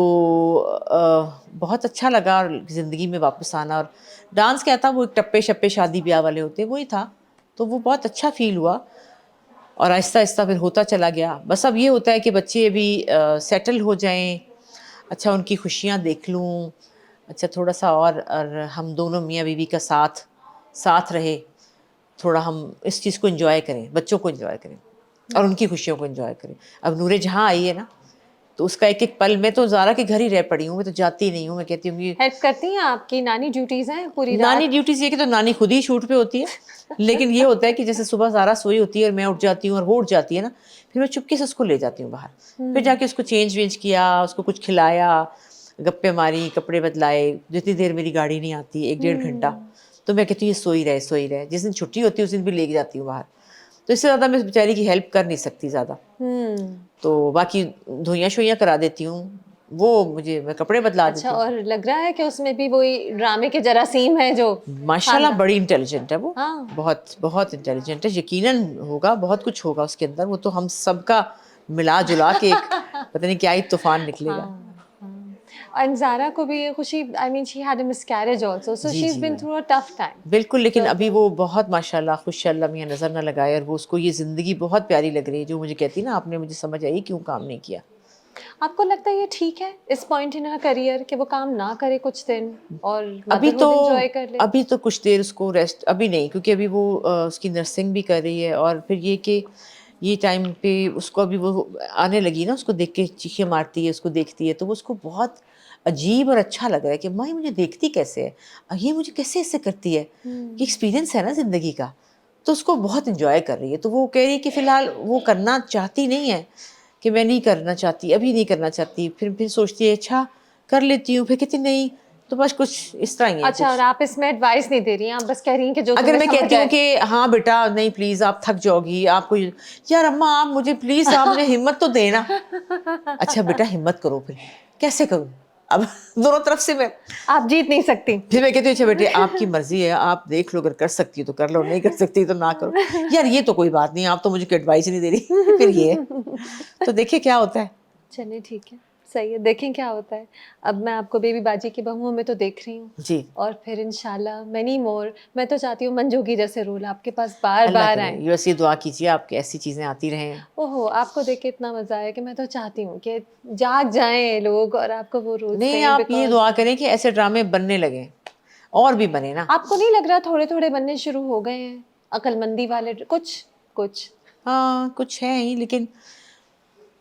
बहुत अच्छा लगा और ज़िंदगी में वापस आना। और डांस क्या था, वो एक टप्पे-शप्पे शादी-ब्याह वाले होते हैं, वही था। तो वो बहुत अच्छा फ़ील हुआ और आहिस्ता-आहिस्ता फिर होता चला गया। बस अब ये होता है कि बच्चे अभी सेटल हो जाएँ, अच्छा उनकी खुशियाँ देख लूँ, अच्छा थोड़ा-सा और हम दोनों मियाँ-बीवी का साथ साथ रहे, थोड़ा हम इस चीज़ को एन्जॉय करें, बच्चों को एन्जॉय करें और राइट। उनकी खुशियों को एन्जॉय करें। अब नूरे जहाँ आई है ना, तो उसका एक-एक पल, मैं तो ज़ारा के घर ही रह पड़ी हूँ, मैं तो जाती नहीं हूँ। मैं कहती हूँ कि हेल्प करती हैं आपकी नानी ड्यूटीज़ हैं पूरी नानी रात? ड्यूटीज़ ये कि तो नानी खुद ही शूट पे होती है। लेकिन ये होता है कि जैसे सुबह ज़ारा सोई होती है और मैं उठ जाती हूँ और वो उठ जाती है ना, फिर मैं चुपके से उसको ले जाती हूँ बाहर। फिर हुँ, जाके उसको चेंज-वेंज किया, उसको कुछ खिलाया, गप्पे मारी, कपड़े बदलाए, जितनी देर मेरी गाड़ी नहीं आती 1 डेढ़ घंटा, हुँ। तो मैं कहती हूँ ये सोई रहे, सोई रहे। जिस दिन छुट्टी होती है उस दिन भी लेके जाती हूँ बाहर। तो इससे ज़्यादा मैं बेचारी की हेल्प कर नहीं सकती ज़्यादा। हुँ। तो बाकी धुइयाँ-शुइयाँ करा देती हूँ, मैं कपड़े बदला अच्छा, देती हूँ। और लग रहा है कि उसमें भी वही ड्रामे के जरासीम हैं जो माशाल्लाह खानदान। बड़ी इंटेलिजेंट है वो, हाँ। बहुत बहुत इंटेलिजेंट है। यकीनन होगा, बहुत कुछ होगा उसके अंदर। वो तो हम सबका मिला-जुला के एक पता नहीं क्या ही तूफ़ान निकलेगा। हाँ, हाँ। एंड ज़ारा को भी खुशी, I mean she had a miscarriage also, so जी, शी इज़ जी। Been through a tough time. बिल्कुल, लेकिन तो अभी वो बहुत माशाल्लाह खुश है, अल्लाह मियाँ नज़र ना लगाए और वो उसको ये ज़िंदगी बहुत प्यारी लग रही है, जो मुझे कहती है ना, आपने मुझे समझ आई क्यों काम नहीं किया। आपको लगता है ये ठीक है इस पॉइंट इन हर करियर कि वो काम ना करे कुछ दिन और अभी तो मदरहुड एन्जॉय कर ले? अभी तो कुछ देर उसको रेस्ट, अभी नहीं, क्योंकि अभी वो उसकी नर्सिंग भी कर रही है और फिर ये कि ये टाइम पे उसको अभी वो आने लगी ना, उसको देख के चीखें मारती है, उसको देखती है तो वो उसको बहुत अजीब और अच्छा लग रहा है कि माँ ये मुझे देखती कैसे है, ये मुझे कैसे ऐसे करती है, ये हुँ। एक्सपीरियंस है ना ज़िंदगी का। तो उसको बहुत इंजॉय कर रही है, तो वो कह रही है कि फ़िलहाल वो करना चाहती नहीं है, कि मैं नहीं करना चाहती, अभी नहीं करना चाहती। फिर सोचती है अच्छा कर लेती हूँ, फिर कहती नहीं। तो बस कुछ इस तरह ही है अच्छा, और कुछ। आप इसमें एडवाइस नहीं दे रही हैं, आप बस कह रही हैं कि जो अगर तुम्हें मैं समझ कहती हूँ आए। कि हाँ बेटा नहीं प्लीज़ आप थक जाओगी, आपको यार अम्मा आप मुझे प्लीज़ आप मुझे हिम्मत तो देना। अच्छा बेटा हिम्मत करो फिर, कैसे करूँ? अब दोनों तरफ से मैं आप जीत नहीं सकती। फिर मैं कहती हूँ अच्छा बेटे आपकी मर्ज़ी है, आप देख लो, अगर कर सकती हो तो कर लो, नहीं कर सकती तो ना करो। यार ये तो कोई बात नहीं, आप तो मुझे कोई एडवाइस ही नहीं दे रही। फिर ये है। तो देखिए क्या होता है। चलिए ठीक है, सही है, देखें क्या होता है। अब मैं आपको बेबी बाजी की बहुओं में तो देख रही हूँ जी। और फिर इंशाल्लाह मेनी मोर। मैं तो चाहती हूँ मंजू जैसे रोल आपके पास अल्लाह बार-बार करे, आएँ। बस ये दुआ कीजिए आपकी ऐसी चीज़ें आती रहें। ओहो! आपको देख के इतना मज़ा आया कि मैं तो चाहती हूँ कि जाग जाएँ लोग और आपको वो रोल्स नहीं, दें, आप ये बिकॉज़ दुआ करें कि ऐसे ड्रामे बनने लगें और भी बने ना। आपको नहीं लग रहा थोड़े-थोड़े बनने शुरू हो गए हैं? अक्लमंदी वाले कुछ? कुछ? हाँ, कुछ है ही लेकिन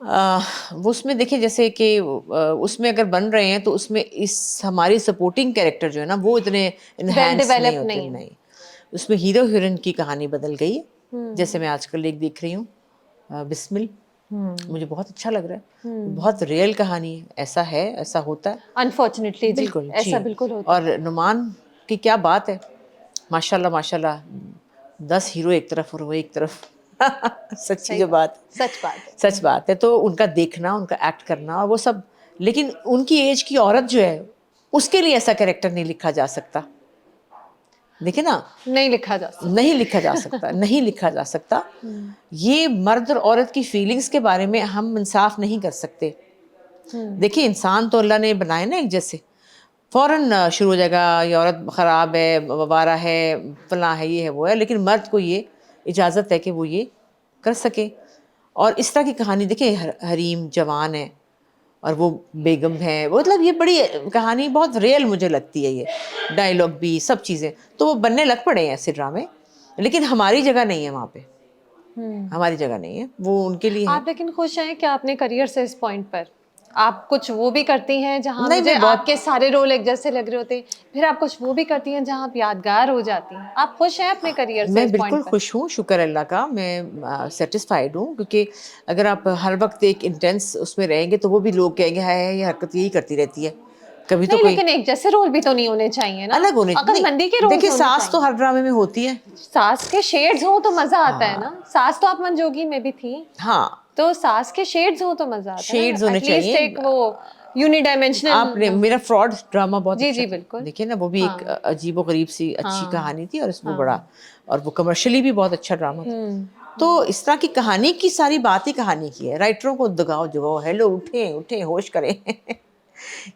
वो उसमें देखिए जैसे कि उसमें अगर बन रहे हैं तो उसमें इस हमारी सपोर्टिंग कैरेक्टर जो है ना वो इतने वेल एनहांस नहीं डेवलप्ड होते, नहीं है। नहीं। उसमें हीरो हीरोइन की कहानी बदल गई है। जैसे हुँ, मैं आजकल एक देख रही हूँ, बिस्मिल, हुँ, मुझे बहुत अच्छा लग रहा है। हुँ। बहुत रियल कहानी है, ऐसा होता है। अनफॉर्चुनेटली जी, बिल्कुल, जी। ऐसा बिल्कुल होता और है। नुमान की क्या बात है, माशाल्लाह, माशाल्लाह, 10 हीरो एक तरफ और वो एक तरफ। सच्ची सही जो बात, बात है, सच बात है। सच बात है। तो उनका देखना, उनका एक्ट करना और वो सब, लेकिन उनकी एज की औरत जो है, उसके लिए ऐसा कैरेक्टर नहीं लिखा जा सकता। देखिए ना, नहीं लिखा जा नहीं सकता। लिखा जा सकता, नहीं लिखा जा सकता। हुँ, ये मर्द और औरत की फीलिंग्स के बारे में हम इंसाफ नहीं कर सकते। हुँ, देखिए इंसान तो अल्लाह ने बनाए ना एक जैसे। फ़ौरन शुरू हो जाएगा ये औरत ख़राब है, आवारा है, फलाँ है, ये है, वो है, लेकिन मर्द को ये इजाज़त है कि वो ये कर सके। और इस तरह की कहानी देखिए, हरीम जवान है और वो बेगम है, वो मतलब ये बड़ी कहानी बहुत रियल मुझे लगती है ये, डायलॉग भी सब चीज़ें। तो वो बनने लग पड़े हैं ऐसे ड्रामे, लेकिन हमारी जगह नहीं है वहाँ पे, हुँ। हमारी जगह नहीं है, वो उनके लिए है। आप लेकिन खुश हैं क्या अपने करियर से इस पॉइंट पर? आप कुछ वो भी करती हैं जहाँ नहीं, मुझे मैं बहुत आपके सारे रोल एक जैसे लग रहे होते हैं, फिर आप कुछ वो भी करती हैं जहाँ आप यादगार हो जाती हैं। आप खुश हैं अपने करियर से मैं इस बिल्कुल पॉइंट पर? खुश हूँ, शुक्र अल्लाह का। मैं सैटिस्फाइड हूँ, क्योंकि अगर आप हर वक़्त एक इंटेंस उसमें रहेंगे तो वो भी लोग कहेंगे, हाय हाय ये हरकत यही करती रहती है। कभी तो नहीं, कोई लेकिन एक जैसे रोल भी तो नहीं होने चाहिए ना, अलग होने नहीं, अक्लमंदी के रोल्स देखिए होने सास तो चाहिए। हर ड्रामे में होती है। सास के शेड्स हों तो मजा आता है हाँ, ना, सास तो आप मंजोगी में भी थी, हाँ, तो सास के शेड्स हों तो मजा आता है ना, शेड्स होने एटलीस्ट चाहिए। एक वो यूनिडायमेंशनल। आपने मेरा फ्रॉड ड्रामा बहुत जी अच्छा जी था। बिल्कुल। देखिए ना, वो भी एक हाँ अजीबो-गरीब सी अच्छी हाँ कहानी थी, और वो बड़ा, हाँ। और वो कमर्शियली भी बहुत अच्छा ड्रामा था। तो इस तरह की कहानी की सारी बात ही कहानी की है। राइटरों को दगाओ-जगाओ, हेलो उठें, उठें, होश करें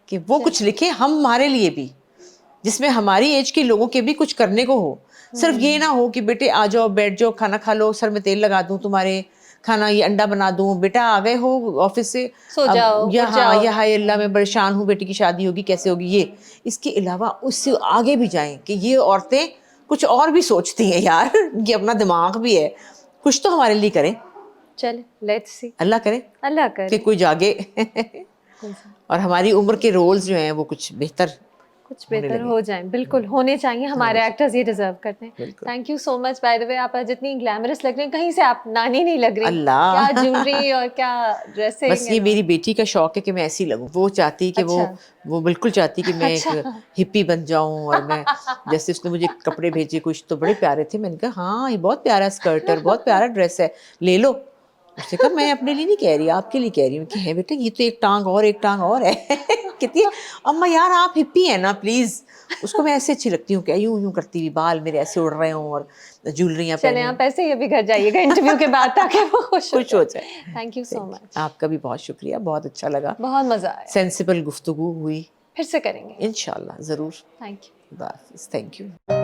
कि वो चल। कुछ लिखें हमारे लिए भी, जिसमें हमारी एज के लोगों के भी कुछ करने को हो। सिर्फ ये ना हो कि बेटे आ जाओ, बैठ जाओ, खाना खा लो, सर में तेल लगा दूँ तुम्हारे, खाना ये अंडा बना दूँ, बेटा आ गए हो ऑफिस से, सो अब जाओ, उठ यहाँ जाओ। या हाय अल्लाह मैं परेशान हूँ, बेटी की शादी होगी कैसे होगी ये। इसके अलावा उससे आगे भी जाएं कि ये औरतें कुछ और भी सोचती हैं यार, ये अपना दिमाग भी है, कुछ तो हमारे लिए करें। चल, लेट्स सी। अल्लाह करे अल्लाह कि करे। कोई जागे इंसान और हमारी उम्र के रोल्स जो हैं वो कुछ बेहतर कुछ होने बेहतर लगे। हो जाए, बिल्कुल होने चाहिए, होने हमारे चाहिए, एक्टर्स ये डिजर्व करते हैं। बिल्कुल। Thank you so much, by the way आप जितनी ग्लैमरस लग रही हैं, कहीं से आप नानी नहीं लग रही। क्या अल्लाह ज्वेलरी और क्या बस ड्रेसिंग ये एंड मेरी ऑल। बेटी का शौक है कि मैं ऐसी लगूं। वो चाहती कि अच्छा। वो बिल्कुल चाहती कि मैं एक अच्छा। हिप्पी बन जाऊं, और मैं जैसे उसने मुझे कपड़े भेजे कुछ तो बड़े प्यारे थे। मैंने कहा हाँ ये बहुत प्यारा स्कर्ट है और बहुत प्यारा ड्रेस है, ले लो। उसने कहा मैं अपने लिए नहीं कह रही, आपके लिए कह रही हूँ। कि है बेटा, ये तो एक टांग और एक टांग और है कहती है अम्मा यार आप हिप्पी है ना प्लीज। उसको मैं ऐसे अच्छी लगती हूँ, क्या यूं यूं करती हुई, बाल मेरे ऐसे उड़ रहे हों और ज्वेलरियां चलें, पहनी हूँ, आप ऐसे ही अभी घर जाइएगा इंटरव्यू के बाद ताकि वो खुश हो खुश हो जाए। जाए। Thank you so thank much. You, आपका भी बहुत शुक्रिया, बहुत अच्छा लगा। बहुत मजा आया। सेंसिबल गुफ्तगू हुई। फिर से करेंगे। इंशाल्लाह ज़रूर। Thank you. खुदा हाफिज़, थैंक यू।